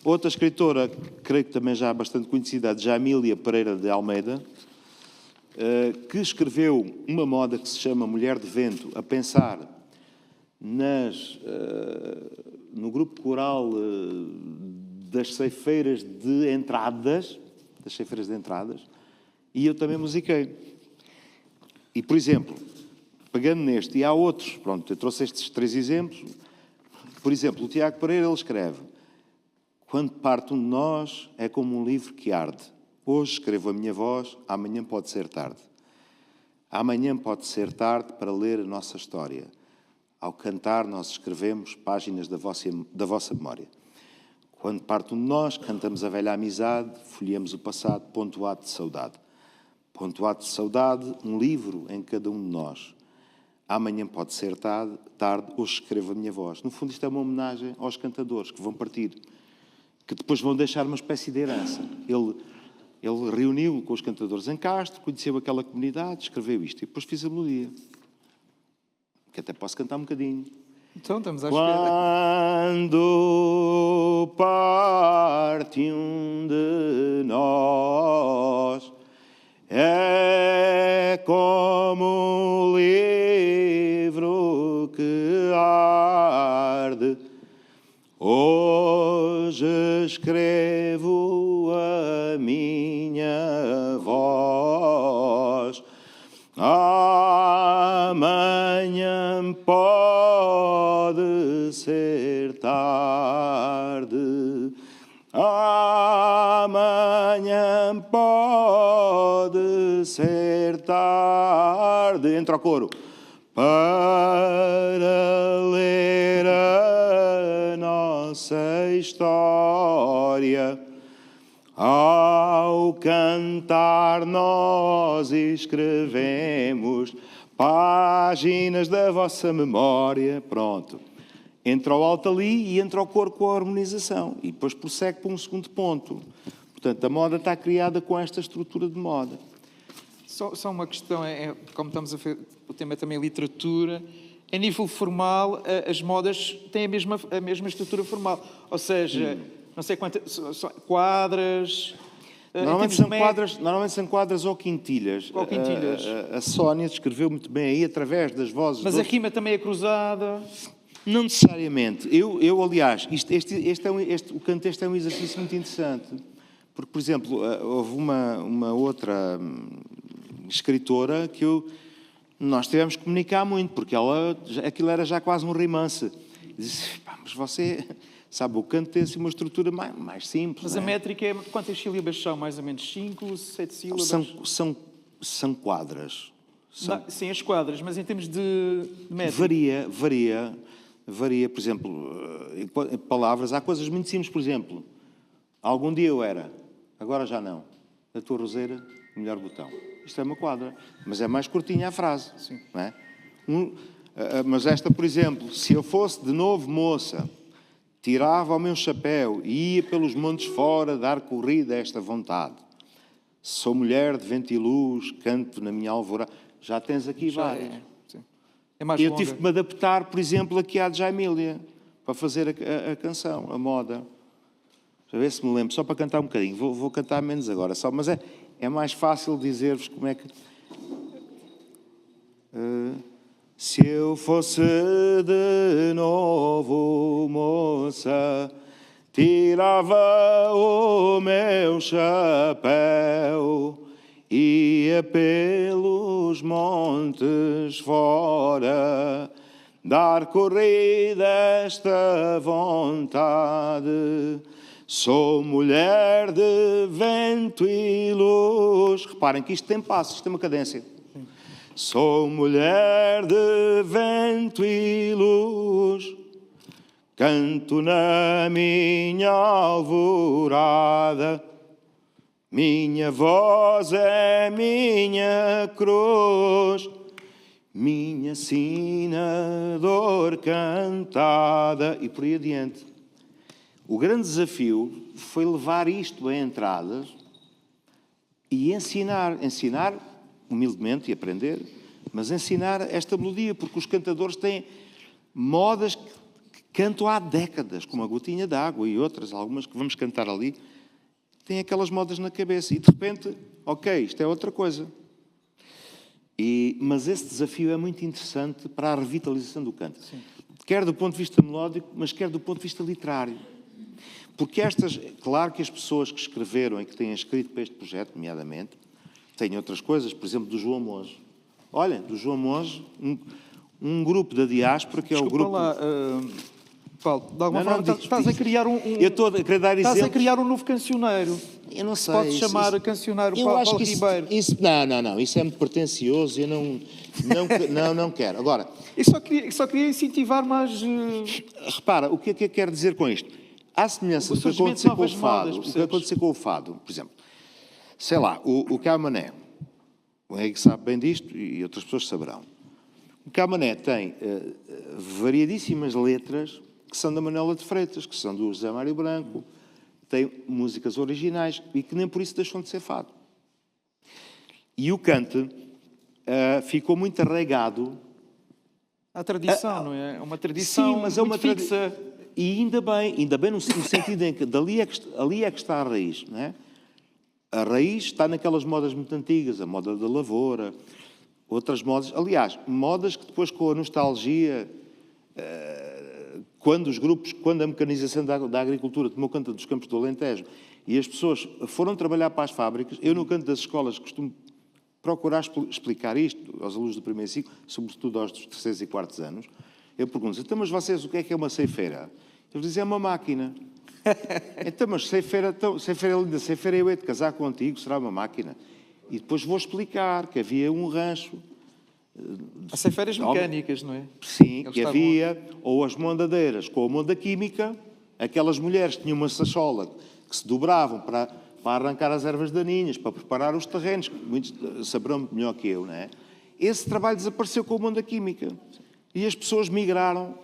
Outra escritora, creio que também já bastante conhecida, a Jamília Pereira de Almeida, que escreveu uma moda que se chama Mulher de Vento, a pensar no grupo coral das ceifeiras de entradas, e eu também musiquei. E, por exemplo, pegando neste, e há outros, pronto, eu trouxe estes 3 exemplos. Por exemplo, o Tiago Pereira, ele escreve: quando parte um de nós, é como um livro que arde. Hoje escrevo a minha voz, amanhã pode ser tarde. Amanhã pode ser tarde para ler a nossa história. Ao cantar, nós escrevemos páginas da vossa memória. Quando parte um de nós, cantamos a velha amizade, folheamos o passado, pontuado de saudade. Pontuado de saudade, um livro em cada um de nós. Amanhã pode ser tarde, hoje escrevo a minha voz. No fundo, isto é uma homenagem aos cantadores que vão partir, que depois vão deixar uma espécie de herança. Ele reuniu com os cantadores em Castro, conheceu aquela comunidade, escreveu isto e depois fiz a melodia. Que até posso cantar um bocadinho. Então, estamos à espera. Quando parte um de nós, é como um livro que arde. Hoje escrevo a minha voz. Amanhã pode ser tarde. Amanhã pode ser tarde. Entra o coro. Para ler a nossa história. Ao cantar nós escrevemos páginas da vossa memória. Pronto. Entra o alto ali e entra o coro com a harmonização. E depois prossegue para um segundo ponto. Portanto, a moda está criada com esta estrutura de moda. Só uma questão, como estamos a ver, o tema é também literatura. A nível formal, as modas têm a mesma estrutura formal. Ou seja, não sei quantas, quadras... Normalmente são quadras ou quintilhas. Ou quintilhas. A Sónia descreveu muito bem aí, através das vozes... Mas a rima também é cruzada? Não necessariamente. Eu aliás, o canto é um exercício muito interessante. Porque, por exemplo, houve uma outra escritora que nós tivemos que comunicar muito, porque aquilo era já quase um rimance. Disse, mas você... Sabe, o canto tem assim uma estrutura mais simples. Mas a métrica é... Quantas sílabas são? Mais ou menos 5, 7 sílabas? São quadras. Sim, as quadras, mas em termos de métrica? Varia, por exemplo, em palavras. Há coisas muito simples, por exemplo. Algum dia eu era, agora já não. A tua roseira, o melhor botão. Isto é uma quadra, mas é mais curtinha a frase. Sim. Não é? Mas esta, por exemplo, se eu fosse de novo moça... Tirava o meu chapéu e ia pelos montes fora dar corrida a esta vontade. Sou mulher de vento e luz, canto na minha alvorada. Já tens aqui várias. É mais eu longa. tive que me adaptar, por exemplo, aqui à Jamília, para fazer a canção, a moda. Já ver se me lembro, só para cantar um bocadinho. Vou cantar menos agora, mas é mais fácil dizer-vos como é que... Se eu fosse de novo moça, tirava o meu chapéu, ia pelos montes fora, dar corrida a esta vontade. Sou mulher de vento e luz. Reparem que isto tem passos, isto tem uma cadência. Sou mulher de vento e luz, canto na minha alvorada, minha voz é minha cruz, minha sina dor cantada, e por aí adiante. O grande desafio foi levar isto a entradas e ensinar humildemente e aprender, mas ensinar esta melodia, porque os cantadores têm modas que cantam há décadas, como a Gotinha d'Água e outras, algumas que vamos cantar ali, têm aquelas modas na cabeça e de repente, ok, isto é outra coisa. Mas esse desafio é muito interessante para a revitalização do canto. Sim. Quer do ponto de vista melódico, mas quer do ponto de vista literário. Porque claro que as pessoas que escreveram e que têm escrito para este projeto, nomeadamente, têm outras coisas, por exemplo, do João Monge. Olha, do João Monge, um grupo da diáspora, que Desculpa é o grupo... lá, Paulo, de alguma forma estás a criar Eu estou a querer dar exemplos. Estás a criar um novo cancioneiro. Eu não sei. Podes chamar cancioneiro Paulo Ribeiro. Não, isso é muito pretencioso, eu não quero. Agora... Eu só queria incentivar mais... Repara, o que é que eu quero dizer com isto? Há semelhança do que aconteceu com o fado. O que aconteceu com o fado, por exemplo. Sei lá, o Camané. O Henrique sabe bem disto e outras pessoas saberão. O Camané tem variadíssimas letras que são da Manuela de Freitas, que são do José Mário Branco, tem músicas originais e que nem por isso deixam de ser fado. E o cante ficou muito arraigado. A tradição, não é? É uma tradição. Sim, mas é uma tradição. E ainda bem no sentido em que ali é que está a raiz, não é? A raiz está naquelas modas muito antigas, a moda da lavoura, outras modas. Aliás, modas que depois com a nostalgia, quando a mecanização da agricultura tomou conta dos campos do Alentejo e as pessoas foram trabalhar para as fábricas, eu no canto das escolas costumo procurar explicar isto aos alunos do primeiro ciclo, sobretudo aos dos terceiros e quartos anos. Eu pergunto, então, mas vocês o que é uma ceifeira? Eles dizem, é uma máquina. Então, mas ceifeira linda, ceifeira eu hei de casar contigo, será uma máquina. E depois vou explicar que havia um rancho. Há ceifeiras mecânicas, não é? Sim, que havia, ou as mondadeiras com a monda química, aquelas mulheres que tinham uma sachola que se dobravam para arrancar as ervas daninhas, para preparar os terrenos, que muitos saberão melhor que eu, não é? Esse trabalho desapareceu com a monda química. E as pessoas migraram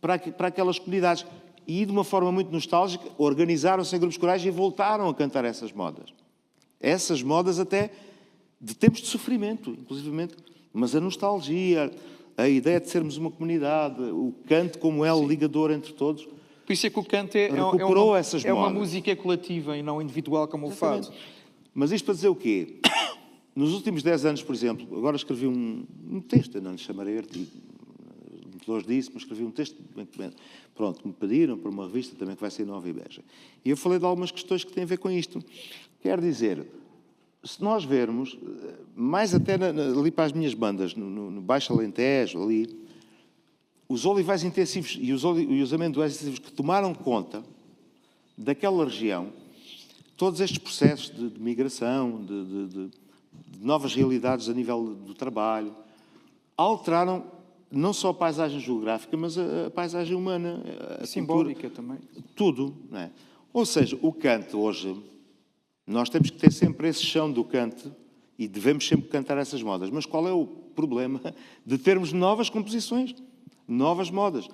para aquelas comunidades. E, de uma forma muito nostálgica, organizaram-se em grupos corais e voltaram a cantar essas modas. Essas modas até de tempos de sofrimento, inclusivamente. Mas a nostalgia, a ideia de sermos uma comunidade, o canto como elo ligador entre todos. Por isso é que o canto é uma música coletiva e não individual como o fado. Mas isto para dizer o quê? Nos últimos 10 anos, por exemplo, agora escrevi um texto, eu não lhe chamarei artigo, hoje disse, mas escrevi um texto, pronto, me pediram para uma revista também que vai ser Nova Ibeja. E eu falei de algumas questões que têm a ver com isto. Quer dizer, se nós vermos, mais até ali para as minhas bandas, no Baixo Alentejo, ali, os olivais intensivos e os amendoais intensivos que tomaram conta daquela região, todos estes processos de migração, de novas realidades a nível do trabalho, alteraram não só a paisagem geográfica, mas a paisagem humana. A simbólica cultura, também. Tudo, não é? Ou seja, o canto hoje, nós temos que ter sempre esse chão do canto e devemos sempre cantar essas modas. Mas qual é o problema de termos novas composições, novas modas,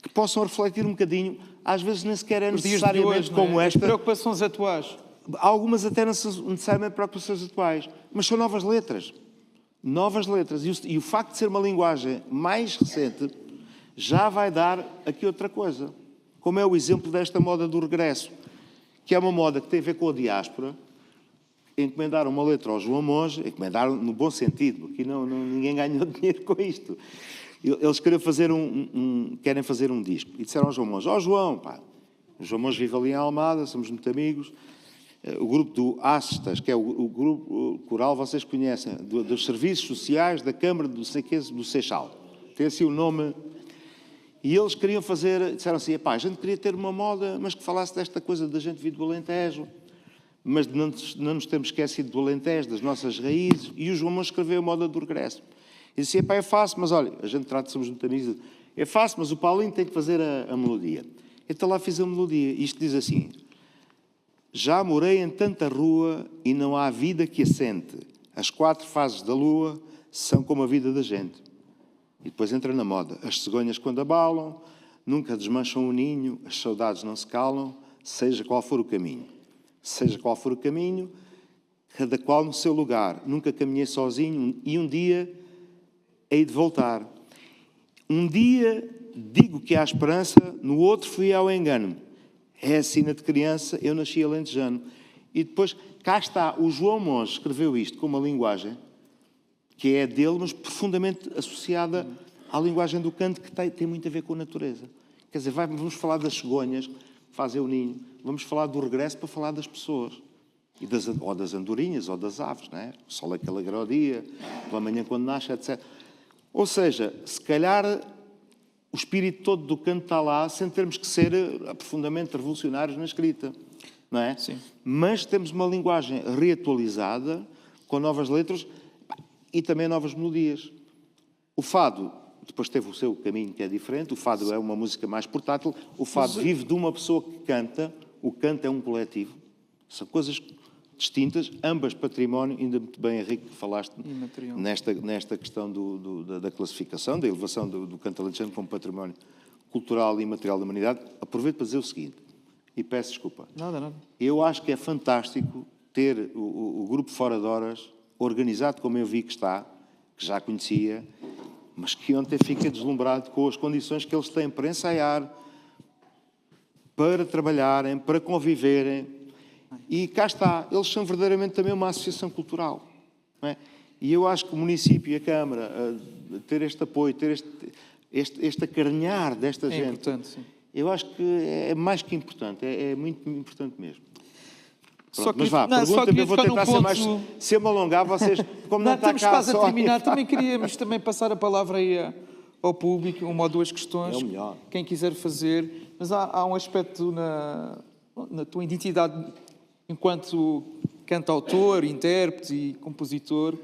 que possam refletir um bocadinho, às vezes nem sequer é necessariamente hoje, como esta. As preocupações atuais. Algumas até não são necessariamente preocupações atuais, mas são novas letras. Novas letras. E o facto de ser uma linguagem mais recente já vai dar aqui outra coisa. Como é o exemplo desta moda do regresso, que é uma moda que tem a ver com a diáspora, encomendaram uma letra ao João Monge, encomendaram no bom sentido, aqui ninguém ganhou dinheiro com isto. Eles querem fazer um disco. E disseram ao João Monge, João, pá, o João Monge vive ali em Almada, somos muito amigos. O grupo do Astas, que é o grupo coral, vocês conhecem, dos Serviços Sociais da Câmara do Seixal. Tem assim o nome. E eles queriam fazer, disseram assim, a gente queria ter uma moda, mas que falasse desta coisa da gente vir do Alentejo, mas não nos temos esquecido do Alentejo, das nossas raízes. E o João Monge escreveu a moda do regresso. E disse, é fácil, mas olha, a gente trata, somos muito amigos, é fácil, mas o Paulinho tem que fazer a melodia. Então lá fiz a melodia. Isto diz assim, já morei em tanta rua e não há vida que assente. As 4 fases da lua são como a vida da gente. E depois entra na moda. As cegonhas quando abalam, nunca desmancham o ninho, as saudades não se calam, seja qual for o caminho. Seja qual for o caminho, cada qual no seu lugar. Nunca caminhei sozinho e um dia hei de voltar. Um dia digo que há esperança, no outro fui ao engano. É a sina de criança, eu nasci alentejano. E depois, cá está, o João Monge escreveu isto com uma linguagem que é dele, mas profundamente associada à linguagem do canto, que tem muito a ver com a natureza. Quer dizer, vamos falar das cegonhas que fazem o ninho, vamos falar do regresso para falar das pessoas. Ou das andorinhas, ou das aves, não é? O sol é que alegra o dia, pela manhã quando nasce, etc. Ou seja, se calhar o espírito todo do canto está lá, sem termos que ser profundamente revolucionários na escrita, não é? Sim. Mas temos uma linguagem reatualizada, com novas letras e também novas melodias. O fado, depois teve o seu caminho que é diferente, o fado é uma música mais portátil, o fado vive de uma pessoa que canta, o canto é um coletivo, são coisas distintas, ambas património, ainda muito bem, Henrique, que falaste nesta questão da classificação, da elevação do canto alentejano como património cultural e imaterial da humanidade. Aproveito para dizer o seguinte, e peço desculpa. Nada. Eu acho que é fantástico ter o grupo Fora de Horas organizado como eu vi que está, que já conhecia, mas que ontem fiquei deslumbrado com as condições que eles têm para ensaiar, para trabalharem, para conviverem. E cá está, eles são verdadeiramente também uma associação cultural. Não é? E eu acho que o município e a Câmara ter este apoio, ter este acarinhar desta gente, Importante, sim. eu acho que é mais que importante, é muito importante mesmo. Só Pronto, mas vá, pergunta-me, eu vou tentar ser mais... Se eu me alongar, vocês... Como não está estamos cá quase a só... terminar. Também queríamos passar a palavra aí ao público, uma ou duas questões. É o melhor. Quem quiser fazer. Mas há um aspecto na tua identidade enquanto cantautor, intérprete e compositor,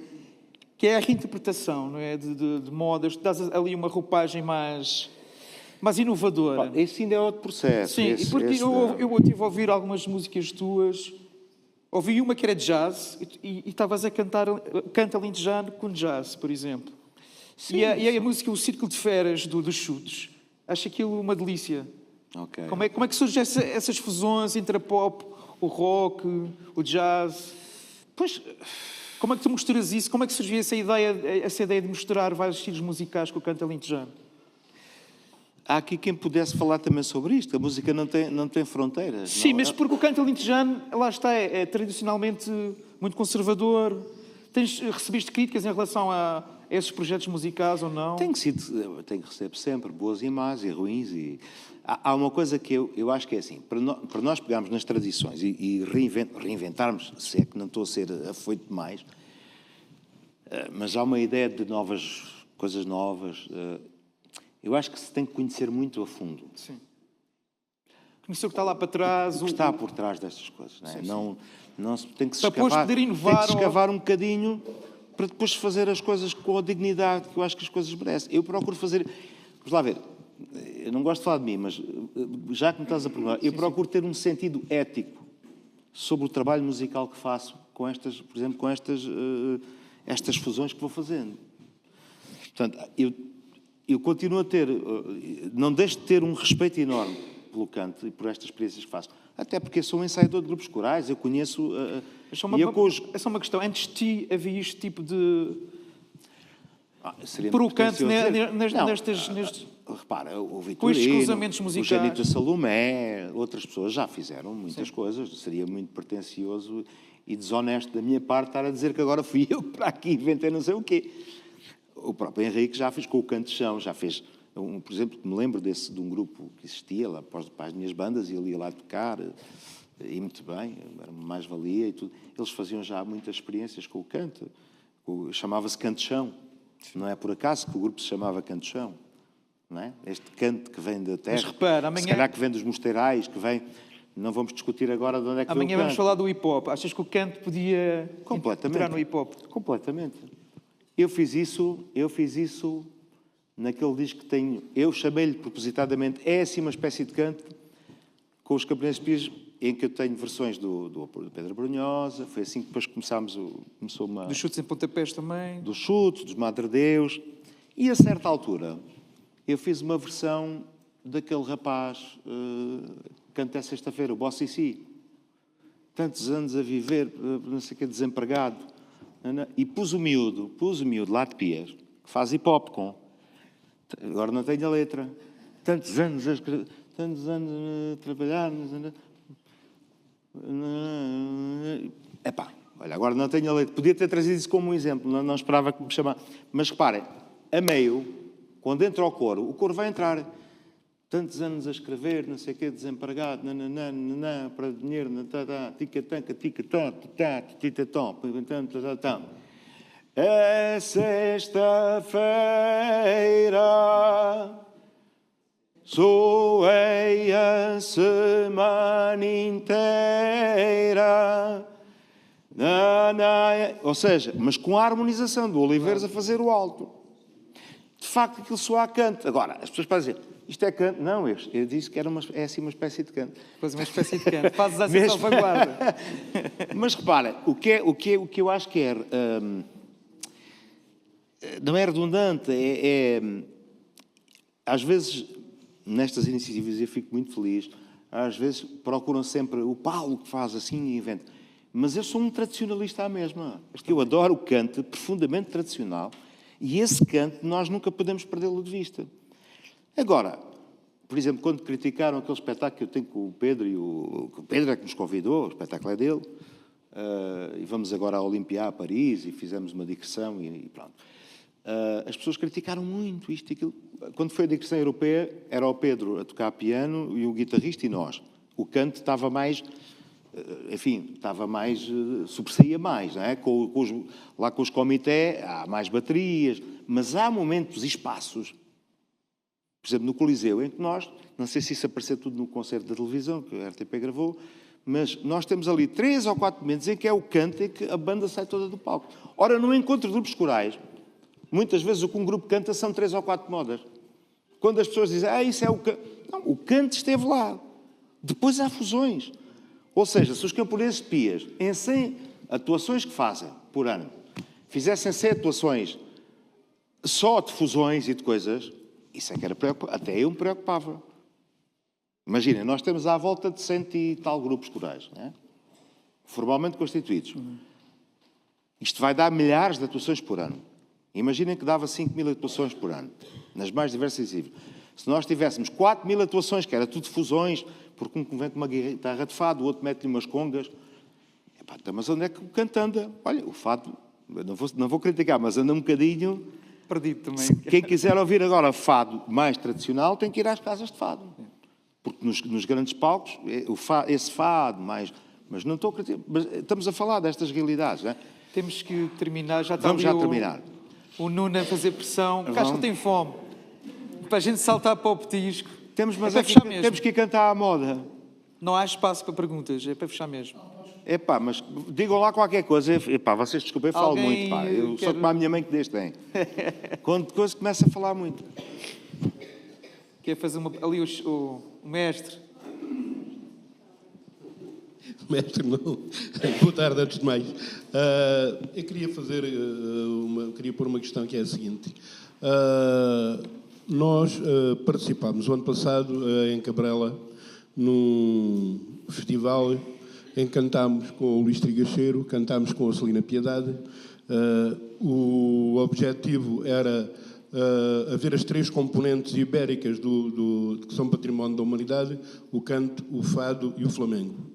que é a reinterpretação, não é? De modas. Dás ali uma roupagem mais inovadora. Esse ainda é outro processo. Sim, porque eu estive a ouvir algumas músicas tuas. Ouvi uma que era jazz e estavas a cantar canta alentejano com jazz, por exemplo. Sim, e a música O Círculo de Feras, dos Chutes. Acho aquilo uma delícia. Okay. Como é que surgem essas fusões entre a pop, o rock, o jazz? Pois, como é que tu misturas isso? Como é que surgiu essa ideia de misturar vários estilos musicais com o canto alentejano? há aqui quem pudesse falar também sobre isto. A música não tem fronteiras. Sim, não? mas porque o canto alentejano, lá está, é tradicionalmente muito conservador. Recebeste críticas em relação a esses projetos musicais ou não? Tem que receber sempre boas e más e ruins. E há uma coisa que eu acho que é assim, para nós pegarmos nas tradições e reinventarmos, se é que não estou a ser afoito demais, mas há uma ideia de coisas novas. Eu acho que se tem que conhecer muito a fundo. Sim. Conhecer o que está lá para trás. O que está por trás destas coisas. Não é? Sim. Não tem que se para depois poder inovar. Tem que se escavar um bocadinho para depois fazer as coisas com a dignidade que eu acho que as coisas merecem. Eu procuro fazer... Vamos lá ver. Eu não gosto de falar de mim, mas já que me estás a perguntar, eu procuro ter um sentido ético sobre o trabalho musical que faço com estas, por exemplo, com estas fusões que vou fazendo. Portanto, eu continuo a ter... Não deixo de ter um respeito enorme pelo canto e por estas experiências que faço. Até porque sou um ensaiador de grupos corais, eu conheço... É só uma questão. Antes de ti havia este tipo de... seria por o canto, repara, o Com estes Vitorino, cruzamentos o musicais. Janito Salomé, outras pessoas já fizeram muitas coisas. Seria muito pretencioso e desonesto da minha parte estar a dizer que agora fui eu que para aqui inventei não sei o quê. O próprio Henrique já fez com o Canto de Chão, já fez, por exemplo, me lembro de um grupo que existia lá para as minhas bandas e ele ia lá tocar, e muito bem, era uma mais-valia e tudo. Eles faziam já muitas experiências com o canto, chamava-se Canto de Chão, não é por acaso que o grupo se chamava Canto de Chão, não é? Este canto que vem da terra, Mas repara, amanhã... se calhar que vem dos mosteirais, que vem... Não vamos discutir agora de onde é que Amanhã vem o canto. vamos falar do hip-hop. Achas que o canto podia entrar no hip-hop? Completamente. Eu fiz isso naquele disco que tenho. Eu chamei-lhe propositadamente, é assim uma espécie de canto, com os Campeonatos de Pires, em que eu tenho versões do Pedro Brunhosa. Foi assim que depois começou uma... Dos chutes em pontapés também. Dos chutes, dos Madre Deus. E a certa altura, eu fiz uma versão daquele rapaz que canta sexta-feira, o Bossy C. Tantos anos a viver, não sei o que, desempregado. E pus o miúdo lá de Pias, que faz hip-hop com. Agora não tenho a letra. Tantos anos a trabalhar. Epá, olha, agora não tenho a letra. Podia ter trazido isso como um exemplo, não esperava que me chamasse. Mas reparem, a meio, quando entra o coro vai entrar. Tantos anos a escrever, não sei o quê, desempregado, para dinheiro, tica-tanca, tica-tom, tica-tom, é sexta-feira, soei a semana inteira. Ou seja, mas com a harmonização do Oliveiras a fazer o alto. De facto, aquilo soa a canto. Agora, as pessoas podem dizer, isto é canto. Não, eu disse que é assim uma espécie de canto. Faz uma espécie de canto. Fazes essa salvaguarda. Mas repara, o que eu acho que não é redundante, às vezes, nestas iniciativas, eu fico muito feliz, às vezes procuram sempre o Paulo que faz assim e inventa. Mas eu sou um tradicionalista à mesma. Porque eu adoro o canto profundamente tradicional e esse canto nós nunca podemos perdê-lo de vista. Agora, por exemplo, quando criticaram aquele espetáculo que eu tenho com o Pedro, o Pedro é que nos convidou, o espetáculo é dele, e vamos agora à Olimpíada, a Paris, e fizemos uma digressão e pronto. As pessoas criticaram muito isto e aquilo. Quando foi a digressão europeia, era o Pedro a tocar piano e o guitarrista e nós. O canto estava mais... Enfim, sobressaía mais, não é? Lá com os comitês há mais baterias, mas há momentos e espaços, por exemplo, no Coliseu, em que nós, não sei se isso apareceu tudo no concerto da televisão, que a RTP gravou, mas nós temos ali 3 ou 4 momentos em que é o canto e que a banda sai toda do palco. Ora, no encontro de grupos corais, muitas vezes o que um grupo canta são 3 ou 4 modas. Quando as pessoas dizem, isso é o canto... Não, o canto esteve lá. Depois há fusões. Ou seja, se os Camponeses de Pias, em 100 atuações que fazem por ano, fizessem 100 atuações só de fusões e de coisas, isso é que era preocupante. Até eu me preocupava. Imaginem, nós temos à volta de 100 e tal grupos corais, não é? Formalmente constituídos. Isto vai dar milhares de atuações por ano. Imaginem que dava 5.000 atuações por ano, nas mais diversas níveis. Se nós tivéssemos 4.000 atuações, que era tudo fusões, porque um vem com uma guitarra de fado, o outro mete-lhe umas congas. Epá, então, mas onde é que o canto anda? Olha, o fado, não vou criticar, mas anda um bocadinho... Perdido também. Quem quiser ouvir agora fado mais tradicional tem que ir às casas de fado. Porque nos grandes palcos, esse fado mais... Mas não estou a criticar. Mas estamos a falar destas realidades, não é? Temos que terminar. Já está Vamos já terminar. O Nuno a fazer pressão. Porque acho que tem fome. Para a gente saltar para o petisco. Temos que ir cantar à moda. Não há espaço para perguntas. É para fechar mesmo. Epá, mas digam lá qualquer coisa. Epá, vocês desculpem, eu falo muito. Pá. Eu sou como a minha mãe que deste tem. Quando coisa começa a falar muito. Quer fazer ali o mestre? Mestre, não. Boa tarde, antes de mais. Eu queria queria pôr uma questão que é a seguinte. Nós participámos o ano passado em Cabrela num festival em que cantámos com o Luís Trigacheiro, cantámos com a Celina Piedade. O objetivo era haver as 3 componentes ibéricas que são património da humanidade: o canto, o fado e o flamengo.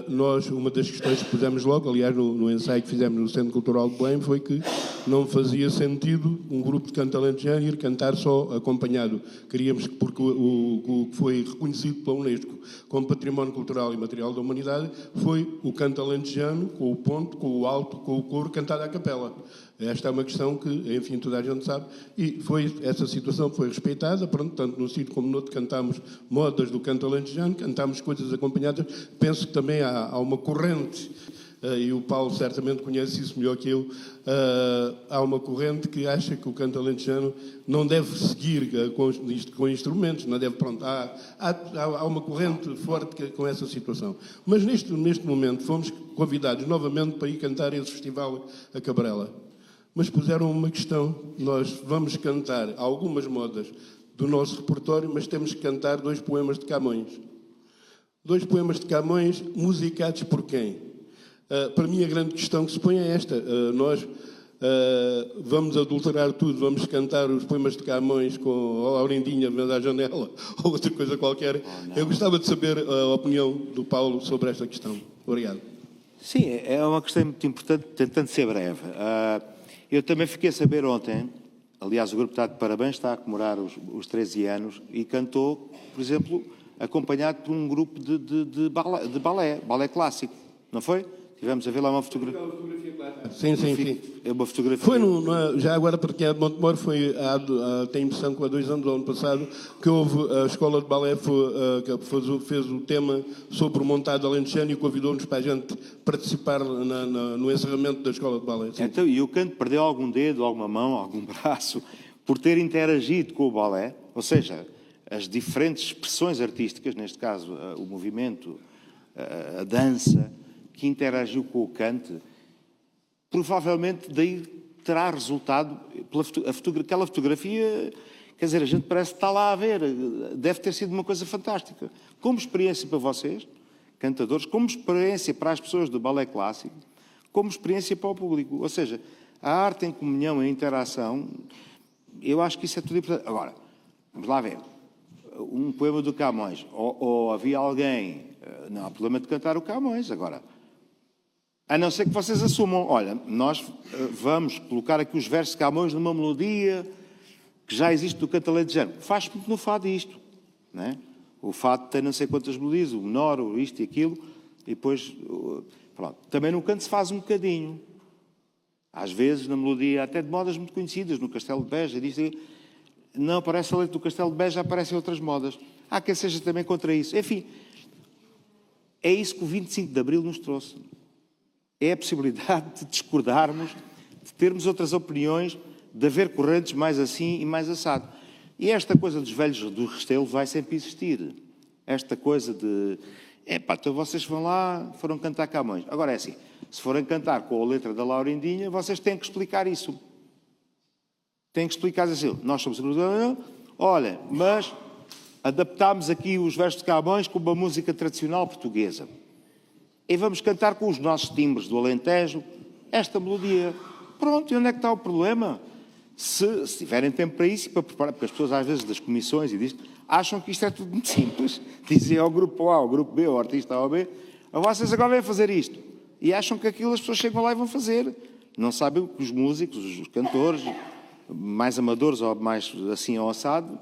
Nós, uma das questões que pusemos logo, aliás, no ensaio que fizemos no Centro Cultural de Belém, foi que não fazia sentido um grupo de canto alentejano ir cantar só acompanhado. Queríamos que, porque o que foi reconhecido pela Unesco como Património Cultural e Material da Humanidade foi o canto alentejano, com o ponto, com o alto, com o coro, cantado à capela. Esta é uma questão que, enfim, toda a gente sabe. E essa situação foi respeitada. Pronto, tanto no sítio como no outro cantámos modas do canto alentejano, cantámos coisas acompanhadas. Penso que também há uma corrente, e o Paulo certamente conhece isso melhor que eu, há uma corrente que acha que o canto alentejano não deve seguir com instrumentos, não deve, pronto, há uma corrente forte com essa situação. Mas neste momento fomos convidados novamente para ir cantar esse festival a Cabrela. Mas puseram uma questão: nós vamos cantar algumas modas do nosso repertório, mas temos que cantar 2 poemas de Camões. 2 poemas de Camões, musicados por quem? Para mim a grande questão que se põe é esta: nós vamos adulterar tudo, vamos cantar os poemas de Camões com a Laurindinha vendo à janela ou outra coisa qualquer. Eu gostava de saber a opinião do Paulo sobre esta questão. Obrigado. Sim, é uma questão muito importante, tentando ser breve. Eu também fiquei a saber ontem, aliás, o grupo está de parabéns, está a comemorar os 13 anos e cantou, por exemplo, acompanhado por um grupo de balé clássico, não foi? Tivemos a ver lá uma fotografia. Sim. É uma fotografia. Foi já agora, porque a de Montemor foi, tenho a impressão que há 2 anos, do ano passado, que houve a Escola de Balé fez o tema sobre o montado alentejano e convidou-nos para a gente participar no encerramento da Escola de Balé. Sim. Então, e o canto perdeu algum dedo, alguma mão, algum braço, por ter interagido com o balé, ou seja, as diferentes expressões artísticas, neste caso o movimento, a dança, que interagiu com o canto, provavelmente daí terá resultado aquela fotografia. Quer dizer, a gente parece que está lá a ver. Deve ter sido uma coisa fantástica. Como experiência para vocês, cantadores, como experiência para as pessoas do balé clássico, como experiência para o público. Ou seja, a arte em comunhão, a interação, eu acho que isso é tudo importante. Agora, vamos lá ver. Um poema do Camões, ou havia alguém... Não há problema de cantar o Camões. Agora, a não ser que vocês assumam, olha, nós vamos colocar aqui os versos de Camões numa melodia que já existe do canto alentejano. Faz muito no fado isto, não é? O fado tem não sei quantas melodias, o menor, o isto e aquilo, e depois, pronto. Também no canto se faz um bocadinho. Às vezes, na melodia, até de modas muito conhecidas, no Castelo de Beja, não aparece a letra do Castelo de Beja, aparecem outras modas. Há quem seja também contra isso. Enfim, é isso que o 25 de Abril nos trouxe. É a possibilidade de discordarmos, de termos outras opiniões, de haver correntes mais assim e mais assado. E esta coisa dos velhos do Restelo vai sempre existir. Esta coisa de... então vocês vão lá, foram cantar Camões. Agora é assim, se forem cantar com a letra da Laurindinha, vocês têm que explicar isso. Têm que explicar assim, nós somos... Olha, mas adaptámos aqui os versos de Camões com uma música tradicional portuguesa. E vamos cantar com os nossos timbres do Alentejo esta melodia. Pronto, e onde é que está o problema? Se tiverem tempo para isso e para preparar, porque as pessoas às vezes das comissões e disto, acham que isto é tudo muito simples. Dizem ao grupo A, ao grupo B, ao artista A ou B, vocês agora vêm fazer isto. E acham que aquilo as pessoas chegam lá e vão fazer. Não sabem que os músicos, os cantores, mais amadores ou mais assim ao assado,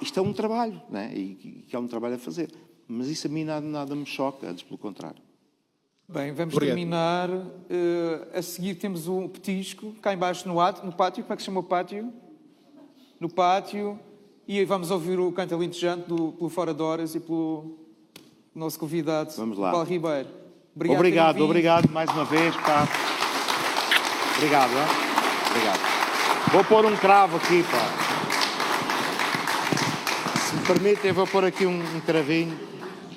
isto é um trabalho, não é? E que é um trabalho a fazer. Mas isso a mim nada me choca, antes pelo contrário. Bem, vamos Obrigado. terminar. A seguir temos um petisco, cá embaixo no pátio. Como é que se chama o pátio? No pátio. E aí vamos ouvir o canto alentejante pelo Fora de Horas e pelo nosso convidado, Vamos lá. Paulo Ribeiro. Obrigado mais uma vez. Pá. Obrigado. Obrigado. Vou pôr um cravo aqui, pá. Se me permitem, vou pôr aqui um cravinho.